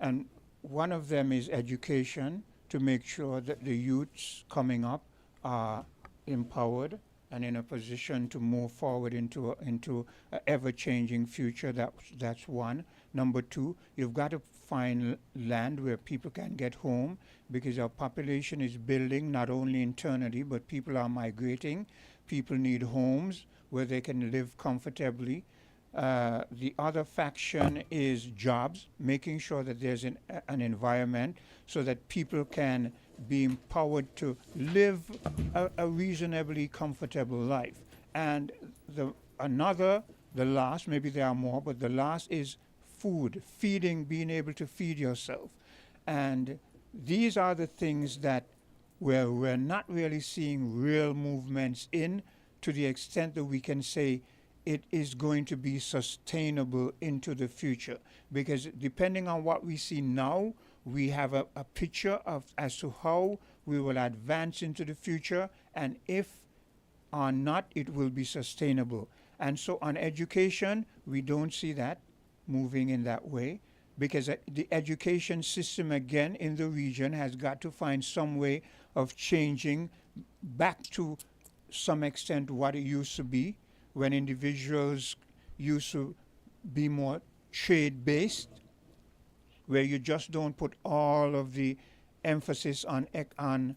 Speaker 10: And one of them is education, to make sure that the youths coming up are empowered and in a position to move forward into an ever-changing future. That's one. Number two, you've got to find land where people can get home, because our population is building not only internally, but people are migrating. People need homes where they can live comfortably. The other faction is jobs, making sure that there's an environment so that people can be empowered to live a reasonably comfortable life. And the last, maybe there are more, but the last is food, feeding, being able to feed yourself. And these are the things that we're not really seeing real movements in, to the extent that we can say it is going to be sustainable into the future. Because depending on what we see now, we have a picture of as to how we will advance into the future, and if or not it will be sustainable. And so on education, we don't see that moving in that way, because the education system again in the region has got to find some way of changing back to some extent what it used to be, when individuals used to be more trade-based, where you just don't put all of the emphasis on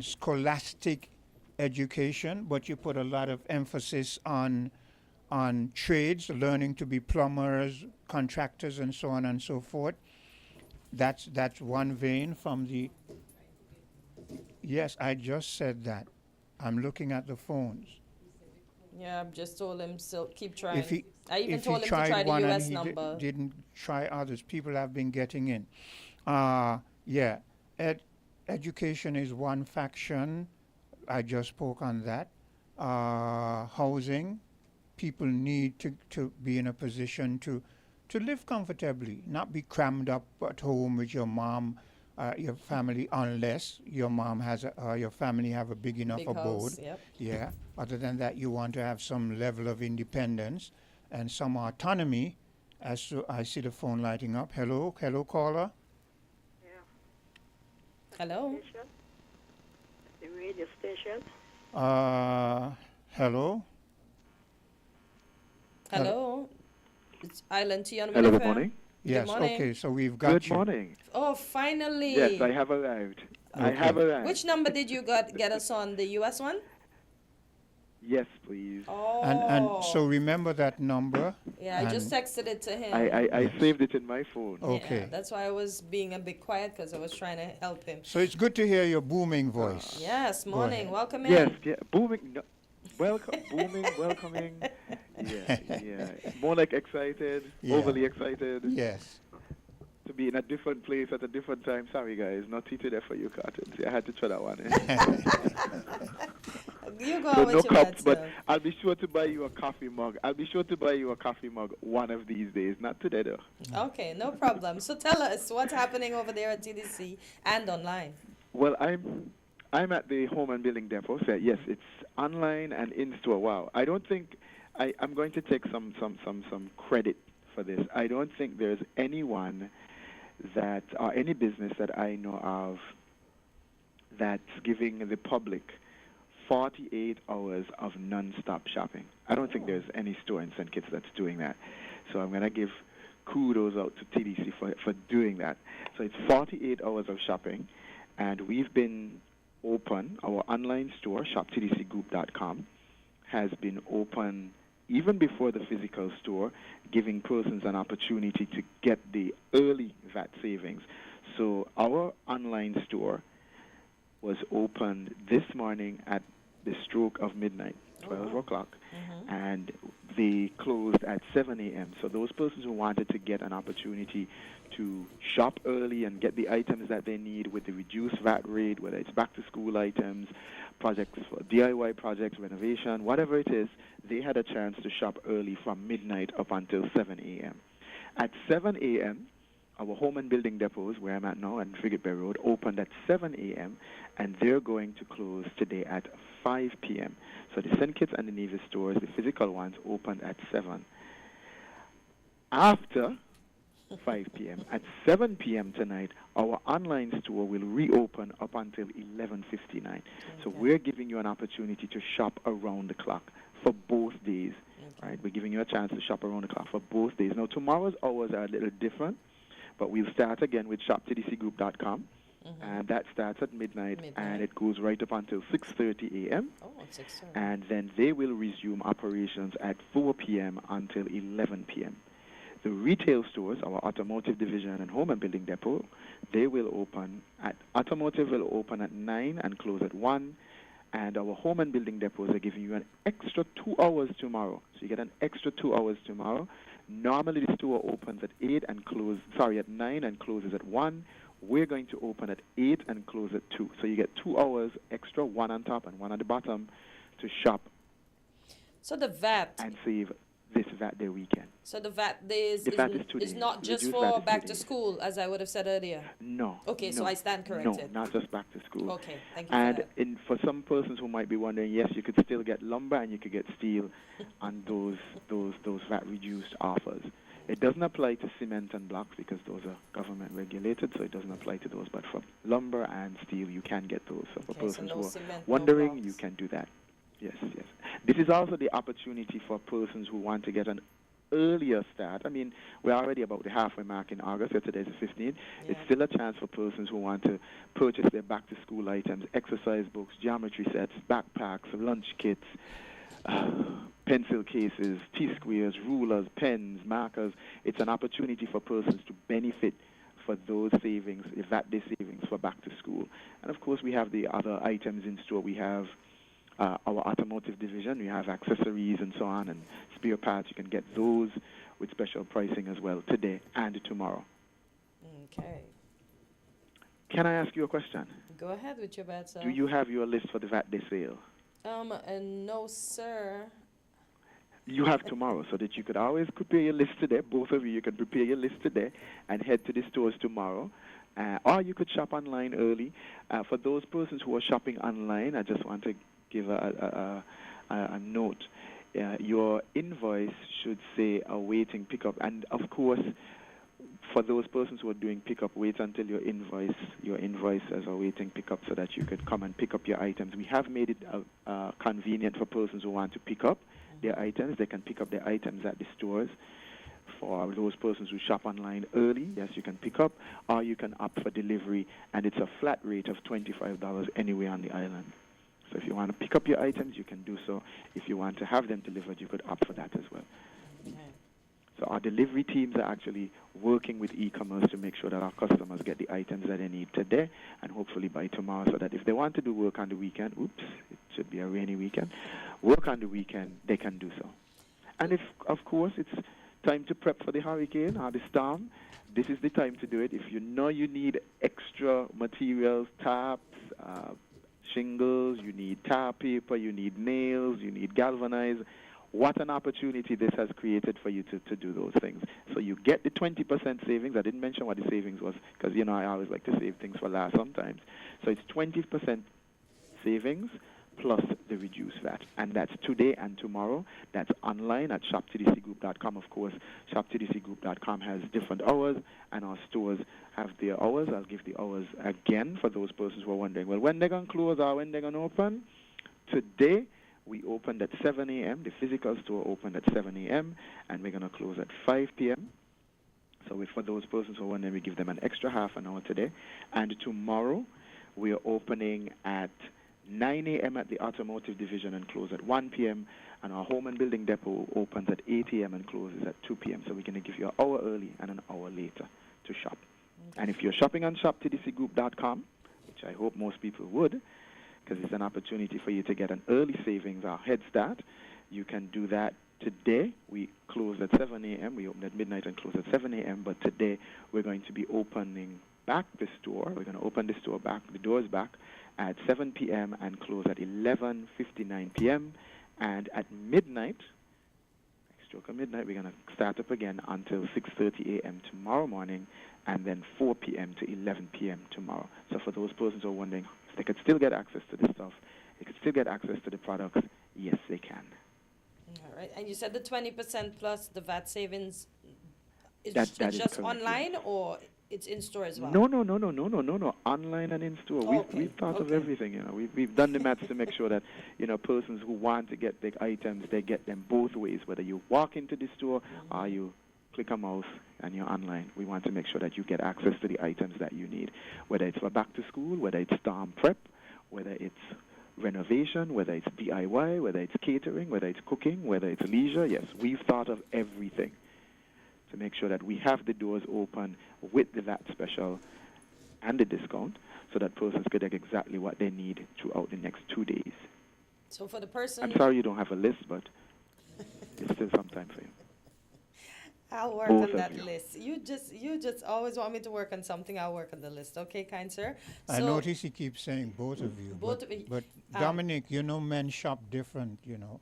Speaker 10: scholastic education, but you put a lot of emphasis on trades, learning to be plumbers, contractors, and so on and so forth. That's one vein from the. Yes, I just said that. I'm looking at the phones.
Speaker 9: Yeah, I've just told him still keep trying.
Speaker 10: If he,
Speaker 9: I even
Speaker 10: if
Speaker 9: told
Speaker 10: he
Speaker 9: him
Speaker 10: tried
Speaker 9: to try the
Speaker 10: one
Speaker 9: US
Speaker 10: and he
Speaker 9: number.
Speaker 10: didn't try others, people have been getting in. Yeah, education is one faction. I just spoke on that. Housing, people need to be in a position to live comfortably, not be crammed up at home with your mom, your family, unless your mom has your family have a big enough
Speaker 9: Big
Speaker 10: abode.
Speaker 9: house, yep.
Speaker 10: Yeah. Other than that, you want to have some level of independence and some autonomy. As to, I see the phone lighting up. Hello, caller.
Speaker 9: Hello.
Speaker 3: The radio station.
Speaker 10: Hello.
Speaker 9: Hello. It's Island Tea on
Speaker 22: Hello,
Speaker 9: WinFM.
Speaker 22: good morning.
Speaker 10: Yes,
Speaker 9: Good morning.
Speaker 10: okay, so we've got
Speaker 22: Good
Speaker 10: you.
Speaker 22: morning.
Speaker 9: Oh, finally.
Speaker 22: Yes, I have arrived. I have arrived.
Speaker 9: Which number did you get us on? The US one?
Speaker 22: Yes, please.
Speaker 9: Oh.
Speaker 10: And so remember that number.
Speaker 9: Yeah, I just texted it to him.
Speaker 22: I saved it in my phone.
Speaker 10: Okay.
Speaker 9: Yeah, that's why I was being a bit quiet, because I was trying to help him.
Speaker 10: So it's good to hear your booming voice.
Speaker 9: Yes,
Speaker 10: Go
Speaker 9: morning.
Speaker 10: ahead.
Speaker 9: Welcome in.
Speaker 22: Yes, yeah, booming. No, welcome, booming, welcoming. Yeah. More like excited, overly excited.
Speaker 10: Yes.
Speaker 22: To be in a different place at a different time. Sorry, guys, not teaching there for you, cartons. I had to try that one.
Speaker 9: You go
Speaker 22: So
Speaker 9: with
Speaker 22: no
Speaker 9: your
Speaker 22: cups, but
Speaker 9: self.
Speaker 22: I'll be sure to buy you a coffee mug. One of these days. Not today, though.
Speaker 9: Okay, no problem. So tell us what's happening over there at TDC and online.
Speaker 22: Well, I'm at the Home and Building Depot. So yes, it's online and in store. Wow, I don't think I'm going to take some credit for this. I don't think there's anyone that or any business that I know of that's giving the public 48 hours of non-stop shopping. I don't think there's any store in St. Kitts that's doing that. So I'm going to give kudos out to TDC for doing that. So it's 48 hours of shopping, and we've been open. Our online store, shoptdcgroup.com, has been open even before the physical store, giving persons an opportunity to get the early VAT savings. So our online store was opened this morning at the stroke of midnight, 12 o'clock, and they closed at 7 a.m. So those persons who wanted to get an opportunity to shop early and get the items that they need with the reduced VAT rate, whether it's back-to-school items, projects, DIY projects, renovation, whatever it is, they had a chance to shop early from midnight up until 7 a.m. At 7 a.m., our Home and Building Depots, where I'm at now, on Frigate Bay Road, opened at 7 a.m., and they're going to close today at 5 p.m. So the St. Kitts and the Nevis stores, the physical ones, opened at 7. After 5 p.m., at 7 p.m. tonight, our online store will reopen up until 11:59. So we're giving you an opportunity to shop around the clock for both days. Right? We're giving you a chance to shop around the clock for both days. Now, tomorrow's hours are a little different, but we'll start again with shoptdcgroup.com. And that starts at midnight, and it goes right up until 6:30 a.m.
Speaker 9: Oh, 6:30.
Speaker 22: And then they will resume operations at 4 p.m. until 11 p.m. The retail stores, our automotive division and Home and Building Depot, they will open automotive will open at 9 and close at 1. And our Home and Building Depots are giving you an extra 2 hours tomorrow. So you get an extra 2 hours tomorrow. Normally the store opens at 9 and closes at 1. We're going to open at 8 and close at 2. So you get 2 hours extra, one on top and one at the bottom, to shop
Speaker 9: So the VAT.
Speaker 22: and save this VAT Day weekend.
Speaker 9: So the VAT day
Speaker 22: The VAT is 2
Speaker 9: is
Speaker 22: days.
Speaker 9: not just
Speaker 22: Reduced VAT
Speaker 9: for
Speaker 22: is 2
Speaker 9: back to
Speaker 22: days.
Speaker 9: school, as I would have said earlier.
Speaker 22: No.
Speaker 9: Okay, so
Speaker 22: no,
Speaker 9: I stand corrected.
Speaker 22: No, not just back to school.
Speaker 9: Okay, thank you
Speaker 22: And
Speaker 9: for that.
Speaker 22: for some persons who might be wondering, yes, you could still get lumber and you could get steel on those VAT reduced offers. It doesn't apply to cement and blocks because those are government regulated, so it doesn't apply to those. But for lumber and steel, you can get those. So for
Speaker 9: Okay, so
Speaker 22: persons
Speaker 9: no
Speaker 22: who are
Speaker 9: cement, no
Speaker 22: wondering,
Speaker 9: blocks.
Speaker 22: you can do that. Yes, yes. This is also the opportunity for persons who want to get an earlier start. I mean, we're already about the halfway mark in August, so today's the 15th.
Speaker 9: Yeah.
Speaker 22: It's still a chance for persons who want to purchase their back-to-school items, exercise books, geometry sets, backpacks, lunch kits, pencil cases, T-squares, rulers, pens, markers. It's an opportunity for persons to benefit for those savings, VAT day savings for back to school. And of course, we have the other items in store. We have our automotive division. We have accessories and so on, and spare parts. You can get those with special pricing as well today and tomorrow.
Speaker 9: Okay.
Speaker 22: Can I ask you a question?
Speaker 9: Go ahead with your bad self.
Speaker 22: Do you have your list for the VAT day sale?
Speaker 9: No, sir.
Speaker 22: You have tomorrow, so that you could always prepare your list today. Both of you can prepare your list today and head to the stores tomorrow. Or you could shop online early. For those persons who are shopping online, I just want to give a note. Your invoice should say awaiting pickup. And, of course, for those persons who are doing pickup, wait until your invoice says awaiting pickup so that you could come and pick up your items. We have made it convenient for persons who want to pick up their items. They can pick up their items at the stores. For those persons who shop online early, yes, you can pick up, or you can opt for delivery, and it's a flat rate of $25 anywhere on the island. So if you want to pick up your items, you can do so. If you want to have them delivered, you could opt for that as well.
Speaker 9: Okay.
Speaker 22: So our delivery teams are actually working with e-commerce to make sure that our customers get the items that they need today and hopefully by tomorrow, so that if they want to do work on the weekend, it should be a rainy weekend, work on the weekend, they can do so. And if, of course, it's time to prep for the hurricane or the storm, this is the time to do it. If you know you need extra materials, tarps, shingles, you need tar paper, you need nails, you need galvanized. What an opportunity this has created for you to do those things. So you get the 20% savings. I didn't mention what the savings was because, you know, I always like to save things for last sometimes. So it's 20% savings plus the reduced VAT. And that's today and tomorrow. That's online at shoptdcgroup.com. Of course, shoptdcgroup.com has different hours, and our stores have their hours. I'll give the hours again for those persons who are wondering, well, when they're going to close or when they're going to open. Today, we opened at 7 a.m. The physical store opened at 7 a.m., and we're going to close at 5 p.m. So for those persons who are wondering, we give them an extra half an hour today. And tomorrow, we are opening at 9 a.m. at the automotive division and close at 1 p.m. And our home and building depot opens at 8 a.m. and closes at 2 p.m. So we're going to give you an hour early and an hour later to shop. Okay. And if you're shopping on shoptdcgroup.com, which I hope most people would, because it's an opportunity for you to get an early savings or head start, you can do that today. We close at 7 a.m. We open at midnight and close at 7 a.m. But today we're going to be opening back the store. We're going to open the store back, the doors back, at 7 p.m. and close at 11:59 p.m. And at midnight, stroke of midnight, we're going to start up again until 6:30 a.m. tomorrow morning, and then 4 p.m. to 11 p.m. tomorrow. So for those persons who are wondering if they could still get access to this stuff, they could still get access to the products, yes, they can.
Speaker 9: All right. And you said the 20% plus the VAT savings is
Speaker 22: That
Speaker 9: it's
Speaker 22: is
Speaker 9: just
Speaker 22: correct,
Speaker 9: online, or it's in store as well?
Speaker 22: No. Online and in store.
Speaker 9: Okay.
Speaker 22: We've thought of everything. You know, we've done the maths to make sure that, you know, persons who want to get the items, they get them both ways. Whether you walk into the store or you click a mouse and you're online, we want to make sure that you get access to the items that you need. Whether it's for back to school, whether it's storm prep, whether it's renovation, whether it's DIY, whether it's catering, whether it's cooking, whether it's leisure. Yes, we've thought of everything to make sure that we have the doors open with the VAT special and the discount so that persons could get exactly what they need throughout the next 2 days.
Speaker 9: So for the person...
Speaker 22: I'm sorry you don't have a list, but it's still some time for you.
Speaker 9: I'll work
Speaker 22: Both
Speaker 9: on that
Speaker 22: of you.
Speaker 9: list. You just always want me to work on something. I'll work on the list. Okay, kind sir?
Speaker 10: I notice he keeps saying both of you.
Speaker 9: Both of you.
Speaker 10: But Dominic, you know, men shop different, you know.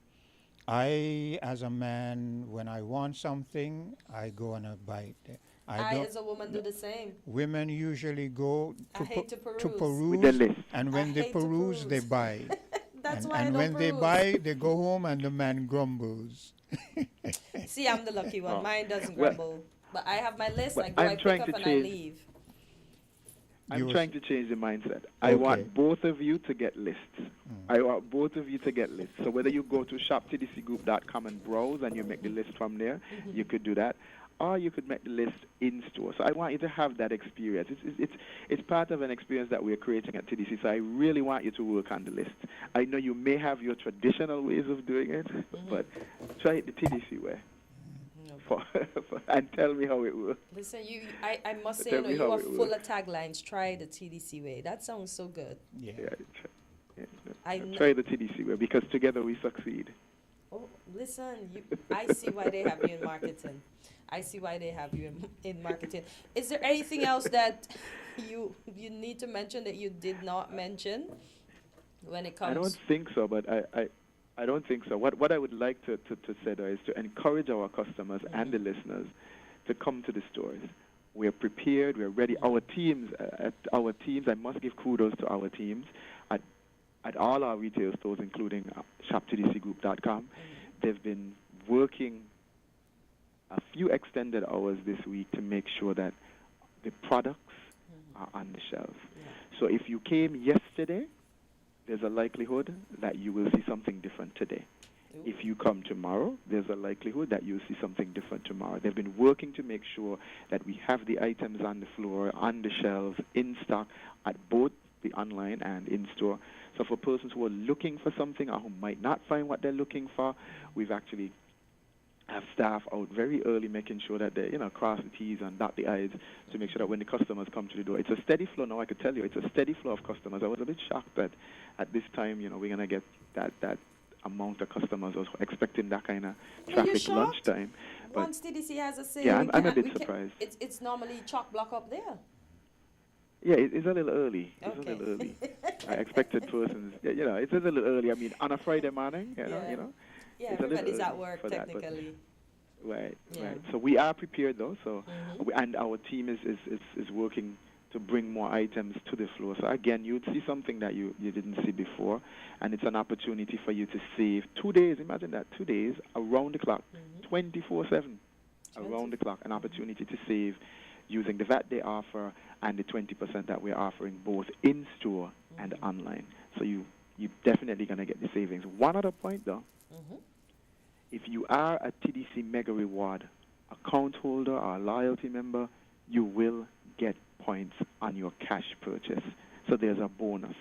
Speaker 10: I, as a man, when I want something, I go and I buy it.
Speaker 9: I as a woman, do the same.
Speaker 10: Women usually go
Speaker 9: I hate to peruse.
Speaker 10: peruse,
Speaker 22: With the list.
Speaker 10: and when they
Speaker 9: hate to
Speaker 10: peruse, they
Speaker 9: peruse.
Speaker 10: buy.
Speaker 9: That's
Speaker 10: and
Speaker 9: why I
Speaker 10: and
Speaker 9: don't
Speaker 10: when they
Speaker 9: peruse.
Speaker 10: buy, they go home and the man grumbles.
Speaker 9: See, I'm the lucky one.
Speaker 22: Oh.
Speaker 9: Mine doesn't
Speaker 22: Well-
Speaker 9: grumble. But I have my list.
Speaker 22: Well,
Speaker 9: I go,
Speaker 22: I'm
Speaker 9: I pick
Speaker 22: trying
Speaker 9: up
Speaker 22: to
Speaker 9: and I
Speaker 22: change-
Speaker 9: leave.
Speaker 22: I'm
Speaker 10: You
Speaker 22: trying to change the mindset. I
Speaker 10: Okay.
Speaker 22: want both of you to get lists. I want both of you to get lists. So whether you go to shoptdcgroup.com and browse and you make the list from there, you could do that. Or you could make the list in store. So I want you to have that experience. It's part of an experience that we're creating at TDC. So I really want you to work on the list. I know you may have your traditional ways of doing it, but try it the TDC way. And tell me how it works.
Speaker 9: Listen, I must say,
Speaker 22: Tell
Speaker 9: you know,
Speaker 22: me
Speaker 9: you
Speaker 22: how
Speaker 9: are
Speaker 22: it
Speaker 9: full
Speaker 22: works.
Speaker 9: of taglines. Try the TDC way. That sounds so good.
Speaker 10: Yeah.
Speaker 22: Try the TDC way because together we succeed.
Speaker 9: Oh, listen, I see why they have you in marketing. I see why they have you in marketing. Is there anything else that you need to mention that you did not mention when it comes?
Speaker 22: I don't think so, but I don't think so. What I would like to say though is to encourage our customers and the listeners to come to the stores. We're prepared. We're ready. Our teams, I must give kudos to our teams at all our retail stores, including shoptdcgroup.com. They've been working a few extended hours this week to make sure that the products are on the shelves. So if you came yesterday, there's a likelihood that you will see something different today. If you come tomorrow, there's a likelihood that you'll see something different tomorrow. They've been working to make sure that we have the items on the floor, on the shelves, in stock, at both the online and in-store. So for persons who are looking for something or who might not find what they're looking for, we've actually have staff out very early making sure that they, cross the T's and dot the I's to make sure that when the customers come to the door, it's a steady flow now, I could tell you, it's a steady flow of customers. I was a bit shocked that at this time, we're going to get that amount of customers. I was expecting that kind of traffic lunchtime. But
Speaker 9: once TDC has a sale,
Speaker 22: yeah, I'm a bit surprised.
Speaker 9: It's normally chock block up there.
Speaker 22: Yeah, it's a little early. It's
Speaker 9: Okay.
Speaker 22: a little early. I expected persons, it's a little early. I mean, on a Friday morning, you know.
Speaker 9: Yeah,
Speaker 22: it's a little
Speaker 9: everybody's
Speaker 22: early
Speaker 9: at work
Speaker 22: for that, but-
Speaker 9: technically.
Speaker 22: Right,
Speaker 9: Yeah.
Speaker 22: right. So we are prepared though. So, and our team is working to bring more items to the floor. So again, you'd see something that you didn't see before, and it's an opportunity for you to save 2 days. Imagine that, 2 days around the clock, 24/7, around the clock. An opportunity to save using the VAT Day offer and the 20% that we're offering both in store and online. So you're definitely gonna get the savings. One other point though. If you are a TDC Mega Reward account holder or a loyalty member, you will get points on your cash purchase. So there's a bonus.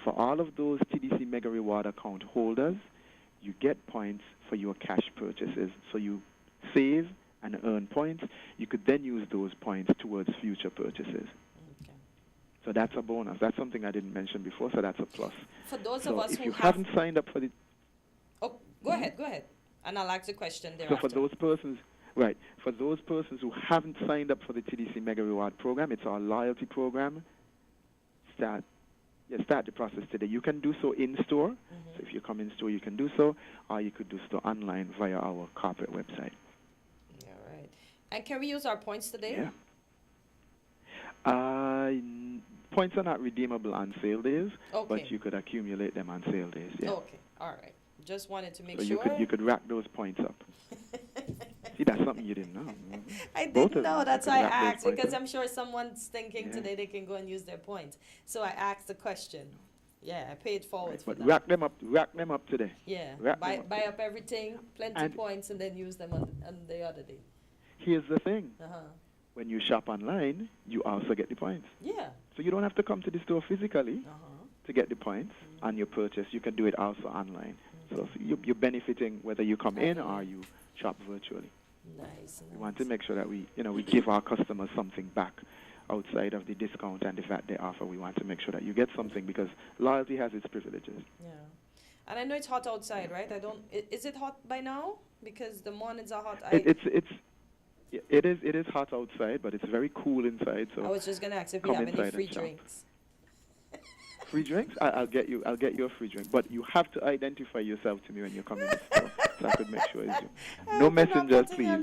Speaker 22: For all of those TDC Mega Reward account holders, you get points for your cash purchases. So you save and earn points. You could then use those points towards future purchases. So that's a bonus. That's something I didn't mention before, so that's a plus.
Speaker 9: For those
Speaker 22: so
Speaker 9: of us
Speaker 22: if
Speaker 9: who
Speaker 22: you
Speaker 9: have...
Speaker 22: haven't signed up for the...
Speaker 9: Oh, go ahead. And I'll ask the question
Speaker 22: So
Speaker 9: thereafter.
Speaker 22: for those persons, right, for those persons who haven't signed up for the TDC Mega Reward program, it's our loyalty program. Start the process today. You can do so in store. So if you come in store, you can do so, or you could do so online via our corporate website.
Speaker 9: All right. And can we use our points today?
Speaker 22: Yeah. Points are not redeemable on sale days,
Speaker 9: Okay.
Speaker 22: but you could accumulate them on sale days. Yeah.
Speaker 9: Okay. All right. Just wanted to make
Speaker 22: So
Speaker 9: sure.
Speaker 22: you could rack those points up. See, that's something you didn't know.
Speaker 9: I
Speaker 22: Both
Speaker 9: didn't
Speaker 22: of
Speaker 9: know.
Speaker 22: them,
Speaker 9: That's
Speaker 22: you
Speaker 9: why I
Speaker 22: could rack those
Speaker 9: asked,
Speaker 22: points
Speaker 9: because
Speaker 22: up.
Speaker 9: I'm sure someone's thinking
Speaker 22: Yeah.
Speaker 9: today they can go and use their points. So I asked the question. Yeah, I paid forward for
Speaker 22: But
Speaker 9: that.
Speaker 22: rack them up today.
Speaker 9: Yeah,
Speaker 22: Rack them
Speaker 9: buy up everything, plenty
Speaker 22: And-
Speaker 9: points, and then use them on the other day.
Speaker 22: Here's the thing.
Speaker 9: Uh-huh.
Speaker 22: When you shop online, you also get the points.
Speaker 9: Yeah.
Speaker 22: So you don't have to come to the store physically to get the points on your purchase. You can do it also online. So you're benefiting whether you come in or you shop virtually.
Speaker 9: Nice.
Speaker 22: We want to make sure that we give our customers something back outside of the discount and the VAT they offer. We want to make sure that you get something because loyalty has its privileges.
Speaker 9: Yeah. And I know it's hot outside, right? Is it hot by now? Because the mornings are hot.
Speaker 22: It is hot outside, but it's very cool inside. So
Speaker 9: I was just gonna ask if you
Speaker 22: come
Speaker 9: have any
Speaker 22: inside and
Speaker 9: free
Speaker 22: shop.
Speaker 9: drinks.
Speaker 22: Free drinks? I'll get you a free drink, but you have to identify yourself to me when you come in the store so I could make sure it's you. No messengers, please.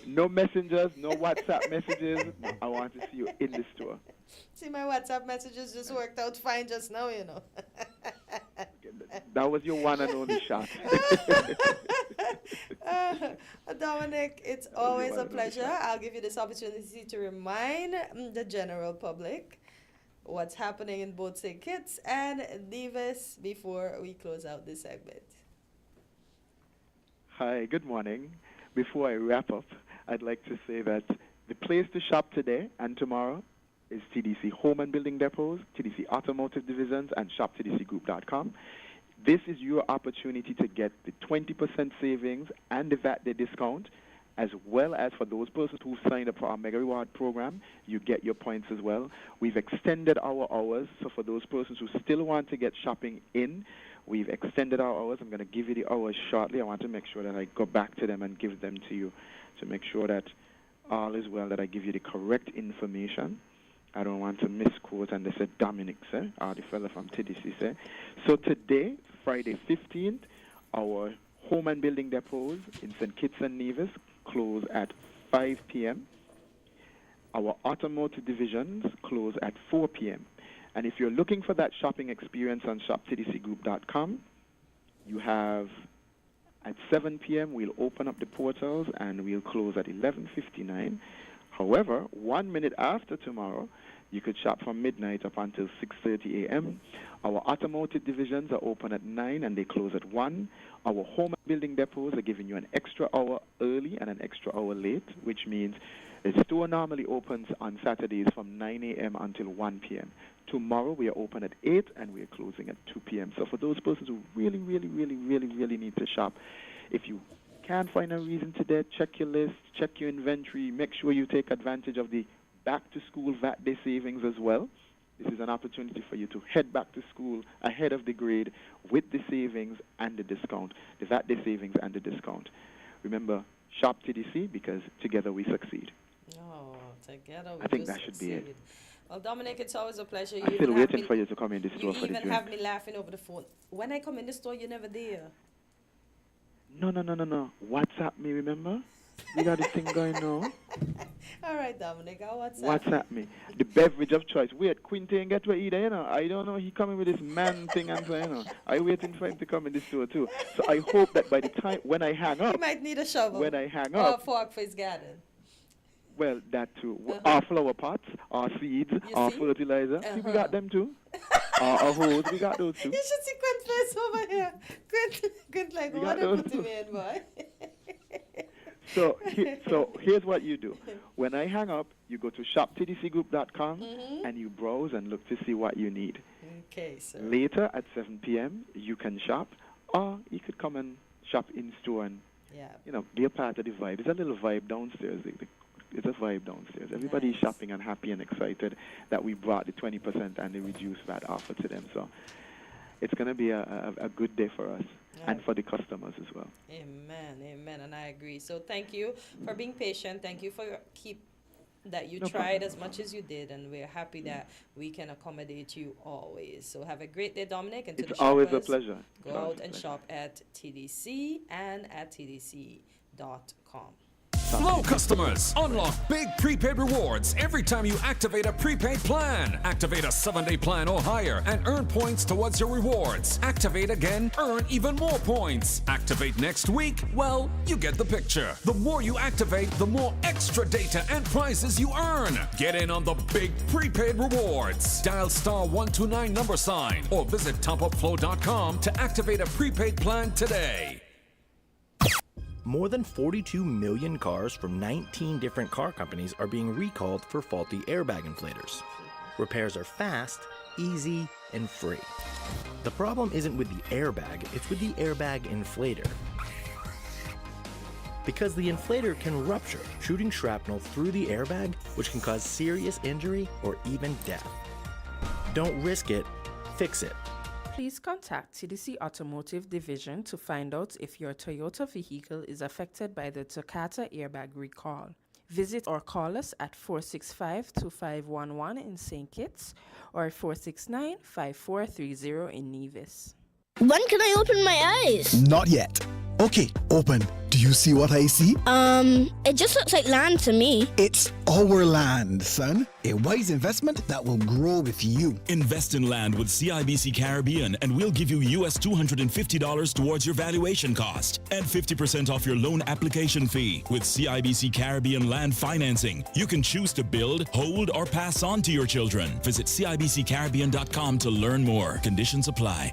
Speaker 22: No messengers, no WhatsApp messages. No, I want to see you in the store.
Speaker 9: See, my WhatsApp messages just worked out fine just now, you know.
Speaker 22: That was your one and only shot.
Speaker 9: Dominic, it's always a pleasure. I'll give you this opportunity to remind the general public what's happening in both St. Kitts and Nevis before we close out this segment.
Speaker 22: Hi, good morning. Before I wrap up, I'd like to say that the place to shop today and tomorrow is TDC Home and Building Depots, TDC Automotive Divisions, and shoptdcgroup.com. This is your opportunity to get the 20% savings and the VAT day discount, as well as for those persons who signed up for our Mega Reward program, you get your points as well. We've extended our hours, so for those persons who still want to get shopping in, we've extended our hours. I'm going to give you the hours shortly. I want to make sure that I go back to them and give them to you to make sure that all is well, that I give you the correct information. I don't want to misquote and they said Dominic say, or the fellow from TDC say. So today, Friday 15th, our home and building depots in St. Kitts and Nevis close at 5 p.m. Our automotive divisions close at 4 p.m. And if you're looking for that shopping experience on shoptdcgroup.com, you have at 7 p.m. we'll open up the portals and we'll close at 11:59. However, 1 minute after tomorrow, you could shop from midnight up until 6:30 a.m. Our automotive divisions are open at 9 and they close at 1. Our home and building depots are giving you an extra hour early and an extra hour late, which means the store normally opens on Saturdays from 9 a.m. until 1 p.m. Tomorrow we are open at 8 and we are closing at 2 p.m. So for those persons who really need to shop, if you can't find a reason today, check your list, check your inventory, make sure you take advantage of the back-to-school VAT day savings as well. This is an opportunity for you to head back to school ahead of the grade with the savings and the discount, the VAT day savings and the discount. Remember, shop TDC because together we succeed.
Speaker 9: Oh, together we
Speaker 22: I think that should be it.
Speaker 9: Well, Dominic, it's always a pleasure.
Speaker 22: I'm still waiting for you to come in the store for the drink.
Speaker 9: You even have me laughing over the phone. When I come in the store, you're never there.
Speaker 22: No. WhatsApp me, remember? We got this thing going now.
Speaker 9: All right, Dominic, I'll
Speaker 22: WhatsApp me. The beverage of choice. Wait, Quinte ain't get to either, you know. I don't know. He coming with this man thing and so, you know. I waiting for him to come in the store too. So I hope that by the time, when I hang up.
Speaker 9: He might need a shovel.
Speaker 22: When I hang
Speaker 9: or
Speaker 22: up.
Speaker 9: a fork for his garden.
Speaker 22: Well, that too. Our flower pots, our seeds, our fertilizer. See, we got them too. Our hose, we got those too.
Speaker 9: You should see Quint's face over here. Quint like, what are you putting me in, boy?
Speaker 22: So here's what you do. When I hang up, you go to shoptdcgroup.com and you browse and look to see what you need.
Speaker 9: Okay, sir.
Speaker 22: Later at 7 p.m., you can shop, or you could come and shop in store and, be a part of the vibe. There's a little vibe downstairs. It's a vibe downstairs. Everybody's shopping and happy and excited that we brought the 20% and the reduced VAT offer to them. So it's going to be a good day for us. And for the customers as well.
Speaker 9: Amen, and I agree. So thank you for being patient. Thank you for that you tried as much as you did, and we're happy that we can accommodate you always. So have a great day, Dominic. And to
Speaker 22: it's always a pleasure.
Speaker 9: Go out and shop at TDC and at TDC.com.
Speaker 13: Flow customers, unlock big prepaid rewards every time you activate a prepaid plan. Activate a 7-day plan or higher and earn points towards your rewards. Activate again, earn even more points. Activate next week, well, you get the picture. The more you activate, the more extra data and prizes you earn. Get in on the big prepaid rewards. Dial *129 or visit topupflow.com to activate a prepaid plan today.
Speaker 6: More than 42 million cars from 19 different car companies are being recalled for faulty airbag inflators. Repairs are fast, easy, and free. The problem isn't with the airbag, it's with the airbag inflator. Because the inflator can rupture, shooting shrapnel through the airbag, which can cause serious injury or even death. Don't risk it, fix it.
Speaker 7: Please contact TDC Automotive Division to find out if your Toyota vehicle is affected by the Takata airbag recall. Visit or call us at 465-2511 in St. Kitts or 469-5430 in Nevis.
Speaker 18: When can I open my eyes?
Speaker 19: Not yet. Okay, open. Do you see what I see?
Speaker 18: It just looks like land to me.
Speaker 19: It's our land, son. A wise investment that will grow with you.
Speaker 20: Invest in land with CIBC Caribbean and we'll give you US $250 towards your valuation cost and 50% off your loan application fee. With CIBC Caribbean land financing, you can choose to build, hold, or pass on to your children. Visit CIBCCaribbean.com to learn more. Conditions apply.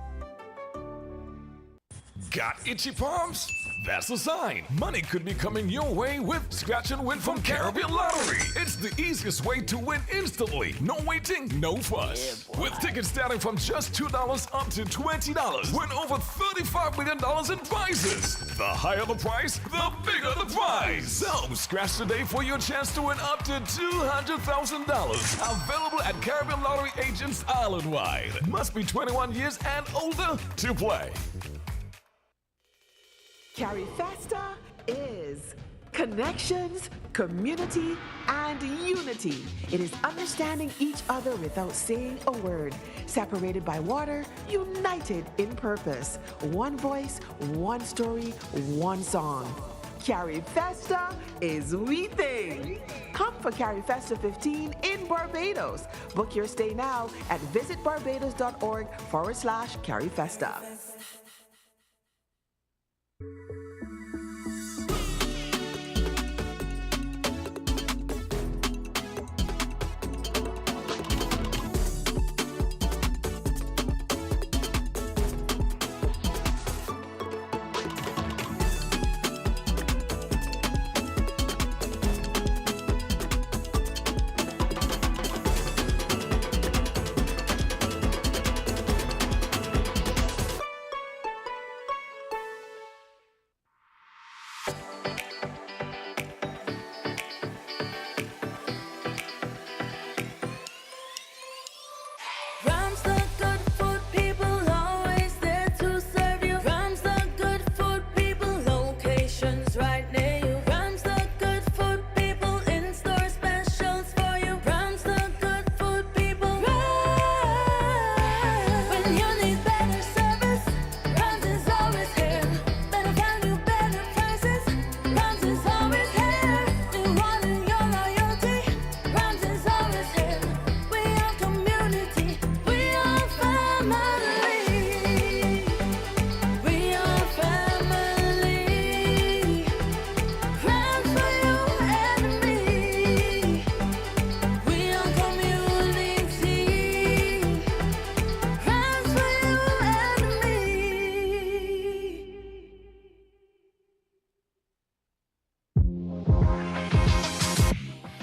Speaker 13: Got itchy palms? That's a sign. Money could be coming your way with Scratch and Win from Caribbean Lottery. It's the easiest way to win instantly. No waiting, no fuss. With tickets starting from just $2 up to $20. Win over $35 million in prizes. The higher the price, the bigger the prize. So scratch today for your chance to win up to $200,000. Available at Caribbean Lottery agents island-wide. Must be 21 years and older to play.
Speaker 16: Carifesta is connections, community, and unity. It is understanding each other without saying a word. Separated by water, united in purpose. One voice, one story, one song. Carifesta is we thing. Come for Carifesta 15 in Barbados. Book your stay now at visitbarbados.org/Carifesta.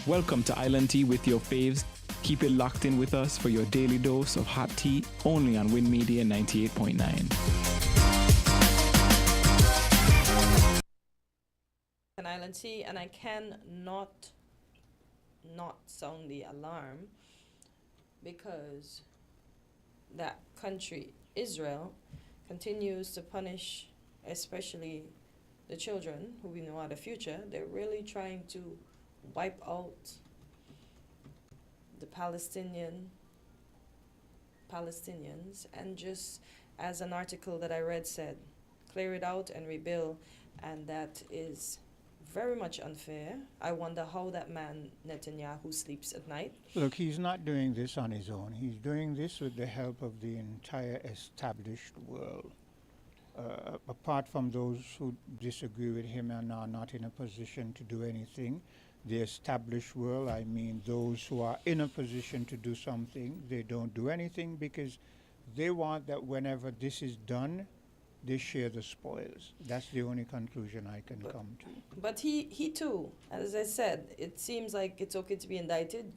Speaker 8: Welcome to Island Tea with your faves. Keep it locked in with us for your daily dose of hot tea, only on Win Media 98.9.
Speaker 9: An Island Tea, and I can not sound the alarm because that country, Israel, continues to punish especially the children who we know are the future. They're really trying to wipe out the Palestinians, and just as an article that I read said, clear it out and rebuild, and that is very much unfair. I wonder how that man Netanyahu sleeps at night.
Speaker 10: Look, he's not doing this on his own. He's doing this with the help of the entire established world. Apart from those who disagree with him and are not in a position to do anything, the established world, I mean those who are in a position to do something, they don't do anything because they want that whenever this is done, they share the spoils. That's the only conclusion I can come to.
Speaker 9: But he too, as I said, it seems like it's okay to be indicted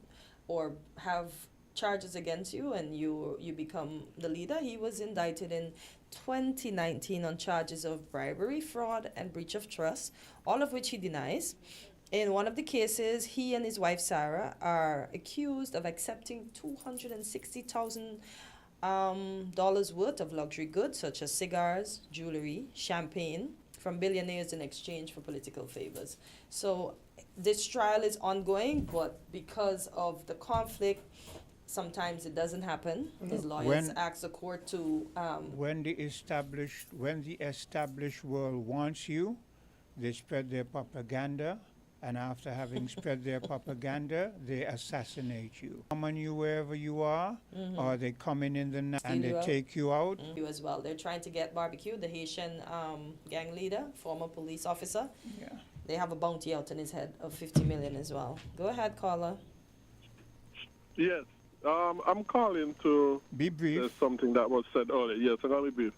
Speaker 9: or have charges against you and you become the leader. He was indicted in 2019 on charges of bribery, fraud, and breach of trust, all of which he denies. In one of the cases, he and his wife Sarah are accused of accepting $260,000 worth of luxury goods such as cigars, jewelry, champagne from billionaires in exchange for political favors. So this trial is ongoing, but because of the conflict Sometimes it doesn't happen. His lawyers
Speaker 10: When-
Speaker 9: ask the court to.
Speaker 10: When the established world wants you, they spread their propaganda, and after having spread their propaganda, they assassinate you. Come on you wherever you are, or they come in the night and they take you out.
Speaker 9: You as well. They're trying to get Barbecue, the Haitian gang leader, former police officer.
Speaker 10: Yeah.
Speaker 9: They have a bounty out on his head of 50 million as well. Go ahead, caller.
Speaker 12: Yes. I'm calling to
Speaker 10: be brief.
Speaker 12: There's something that was said earlier. Yes, I'm going to be brief.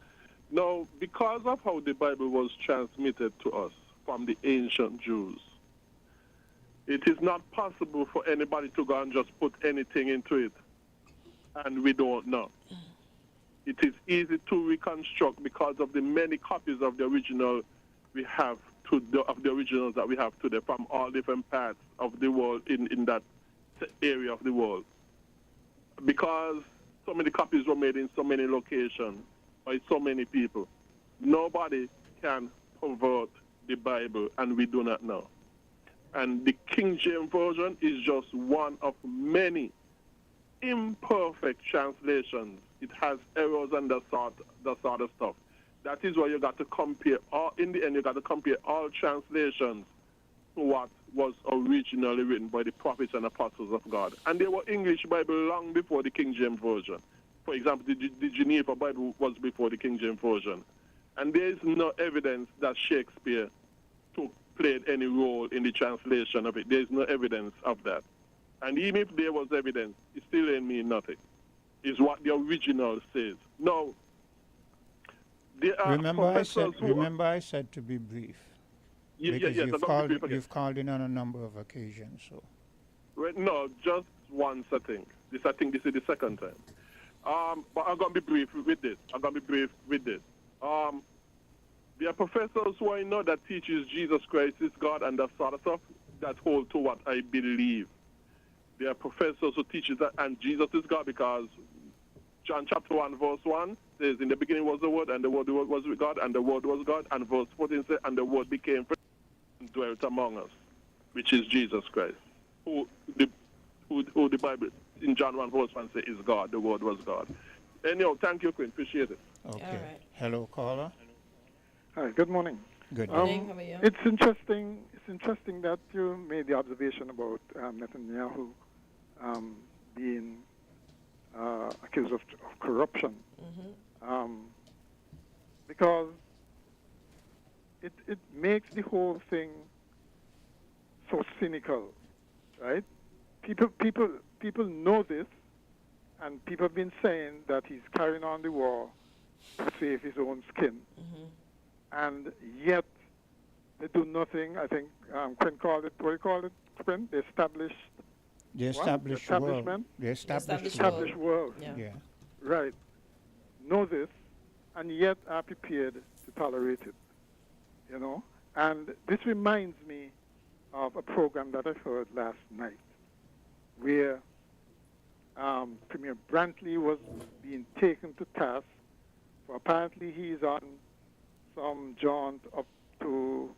Speaker 12: Now, because of how the Bible was transmitted to us from the ancient Jews, it is not possible for anybody to go and just put anything into it, and we don't know. It is easy to reconstruct because of the many copies of the original we have of the originals that we have today from all different parts of the world in that area of the world. Because so many copies were made in so many locations by so many people, nobody can pervert the Bible, and we do not know. And the King James Version is just one of many imperfect translations. It has errors and that sort of stuff. That is why you got to compare, in the end, you got to compare all translations to what was originally written by the prophets and apostles of God. And there were English Bible long before the King James Version. For example, the Geneva Bible was before the King James Version. And there is no evidence that Shakespeare played any role in the translation of it. There is no evidence of that. And even if there was evidence, it still ain't mean nothing. It's what the original says. Now, there are
Speaker 10: remember I said to be brief. Because you've called in on a number of occasions. So.
Speaker 12: Right, no, just once, I think. I think this is the second time. But I'm going to be brief with this. There are professors who I know that teaches Jesus Christ is God and that sort of stuff that hold to what I believe. There are professors who teach that and Jesus is God because John chapter 1 verse 1 says, in the beginning was the Word, and the Word was with God, and the Word was God. And verse 14 says, and the Word became flesh and dwelt among us, which is Jesus Christ, who the Bible in John 1 verse 1 says is God. The Word was God. Anyhow, thank you, Quinn. Appreciate it.
Speaker 10: Okay. All right. Hello, caller.
Speaker 5: Hi. Good morning.
Speaker 10: Good
Speaker 9: morning. How are you?
Speaker 5: It's interesting. It's interesting that you made the observation about Netanyahu being accused of corruption, because it makes the whole thing so cynical, right? People know this, and people have been saying that he's carrying on the war to save his own skin, and yet they do nothing. I think Quinn called it. What do you call it, Quinn? The establishment.
Speaker 10: The established world.
Speaker 9: Yeah.
Speaker 5: Right. Know this, and yet are prepared to tolerate it. You know? And this reminds me of a program that I heard last night where Premier Brantley was being taken to task for apparently he's on some jaunt up to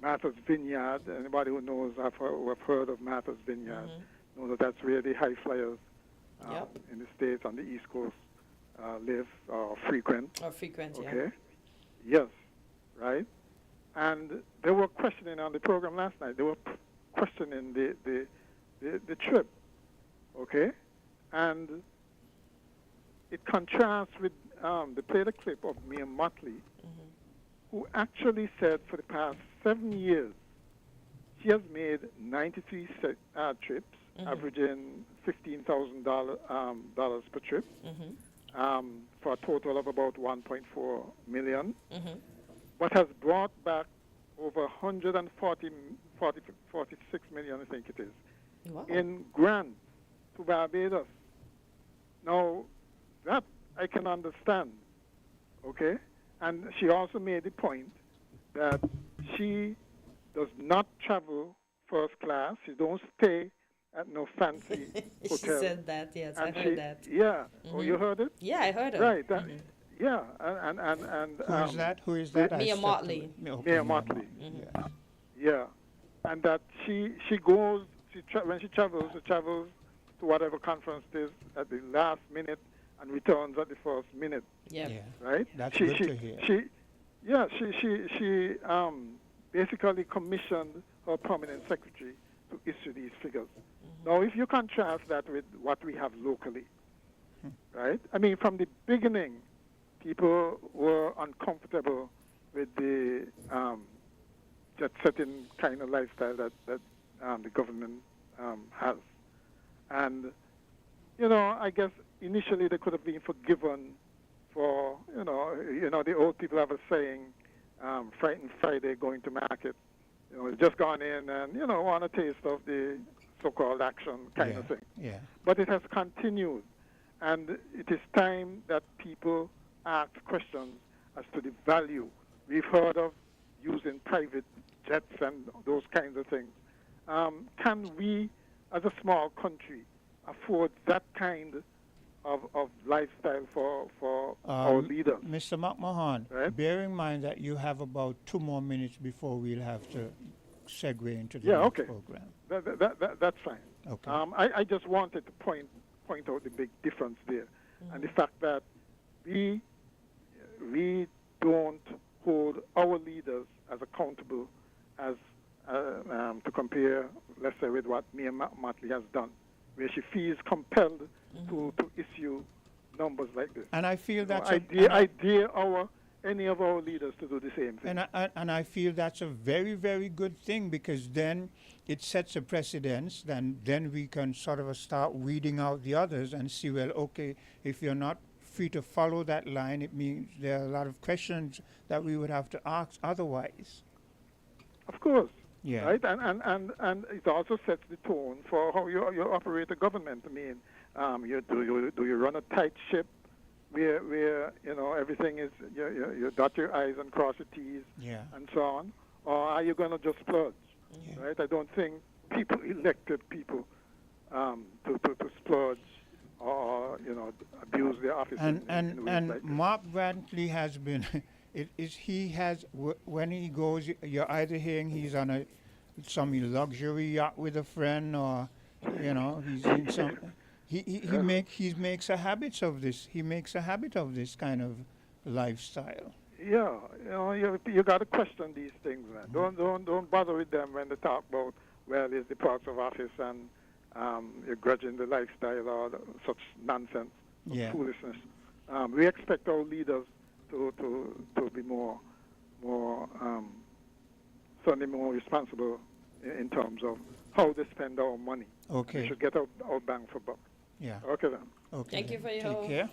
Speaker 5: Martha's Vineyard. Anybody who knows, who have heard of Martha's Vineyard, know that that's where the high flyers in the States on the East Coast live or frequent. Okay? Yes, right? And they were questioning on the program last night. They were questioning the trip, okay? And it contrasts with, they played a clip of Mia Motley, who actually said for the past 7 years, she has made 93 trips, averaging $15,000 per trip, for a total of about 1.4 million, but has brought back over 46 million, I think it is, in grants to Barbados. Now, that I can understand, okay? And she also made the point that she does not travel first class. She don't stay at no fancy hotel.
Speaker 9: She said that, yes,
Speaker 5: and
Speaker 9: I heard that.
Speaker 5: Yeah. Oh, you heard it?
Speaker 9: Yeah, I heard it.
Speaker 5: Right. Yeah. And
Speaker 10: Who is that?
Speaker 9: Mia Motley.
Speaker 5: Mia Motley. Yeah. And that she goes, when she travels to whatever conference it is at the last minute and returns at the first minute.
Speaker 9: Yeah.
Speaker 5: Right?
Speaker 10: That's good to hear.
Speaker 5: She basically commissioned her permanent secretary to issue these figures. Now, if you contrast that with what we have locally, right? I mean, from the beginning, people were uncomfortable with the jet-setting kind of lifestyle that the government has. And, I guess initially they could have been forgiven for, the old people have a saying, frightened Friday going to market. Just gone in and, want a taste of the so-called action kind of thing.
Speaker 10: Yeah.
Speaker 5: But it has continued. And it is time that people ask questions as to the value. We've heard of using private jets and those kinds of things. Can we, as a small country, afford that kind of lifestyle for our leaders?
Speaker 10: Mr. McMahon, right? Bear in mind that you have about 2 more minutes before we'll have to segue into the next program.
Speaker 5: That's fine.
Speaker 10: Okay.
Speaker 5: I just wanted to point out the big difference there, and the fact that we don't hold our leaders as accountable as to compare, let's say, with what Mia Motley has done, where she feels compelled to issue numbers like this.
Speaker 10: And I feel that's
Speaker 5: I dare any of our leaders to do the same thing.
Speaker 10: And I feel that's a very, very good thing, because then it sets a precedence. Then we can sort of start weeding out the others and see, well, okay, if you're not free to follow that line, it means there are a lot of questions that we would have to ask otherwise.
Speaker 5: Of course.
Speaker 10: Yeah.
Speaker 5: Right? And it also sets the tone for how you operate a government. I mean, do you run a tight ship where everything is you dot your I's and cross your T's and so on, or are you going to just splurge? Right? I don't think people elected people to splurge or abuse their office.
Speaker 10: And
Speaker 5: like
Speaker 10: Mark Brantley has been. When he goes, you're either hearing he's on some luxury yacht with a friend, or he's in some. He makes a habit of this. He makes a habit of this kind of lifestyle.
Speaker 5: Yeah, you got to question these things, man. Don't bother with them when they talk about, well, it's the parts of office and you're grudging the lifestyle or such nonsense, foolishness. We expect our leaders to be more certainly more responsible in terms of how they spend our money.
Speaker 10: Okay.
Speaker 5: We should get our bang for buck.
Speaker 10: Yeah.
Speaker 5: Okay then.
Speaker 10: Okay.
Speaker 9: Thank you for your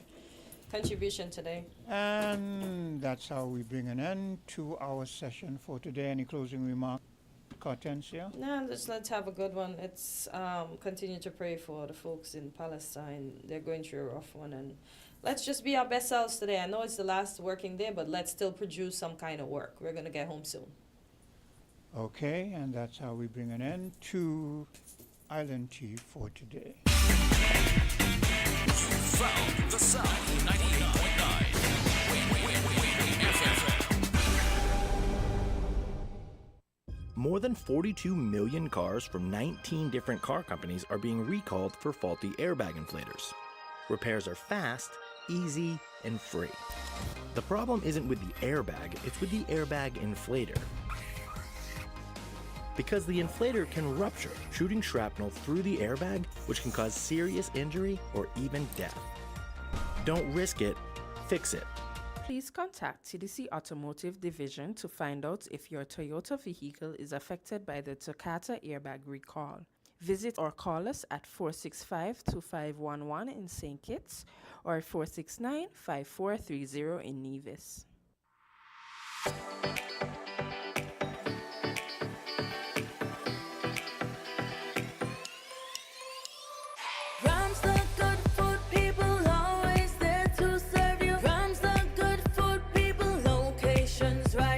Speaker 9: contribution today.
Speaker 10: And that's how we bring an end to our session for today. Any closing remarks, Hortensia?
Speaker 9: No, just let's have a good one. It's continue to pray for the folks in Palestine. They're going through a rough one, and let's just be our best selves today. I know it's the last working day, but let's still produce some kind of work. We're going to get home soon.
Speaker 10: Okay, and that's how we bring an end to Island Tea for today.
Speaker 14: Found the Sound 98.9
Speaker 6: More than 42 million cars from 19 different car companies are being recalled for faulty airbag inflators. Repairs are fast, easy, and free. The problem isn't with the airbag, it's with the airbag inflator. Because the inflator can rupture, shooting shrapnel through the airbag, which can cause serious injury or even death. Don't risk it, fix it.
Speaker 7: Please contact TDC Automotive Division to find out if your Toyota vehicle is affected by the Takata airbag recall. Visit or call us at 465-2511 in St. Kitts or 469-5430 in Nevis.
Speaker 4: Right.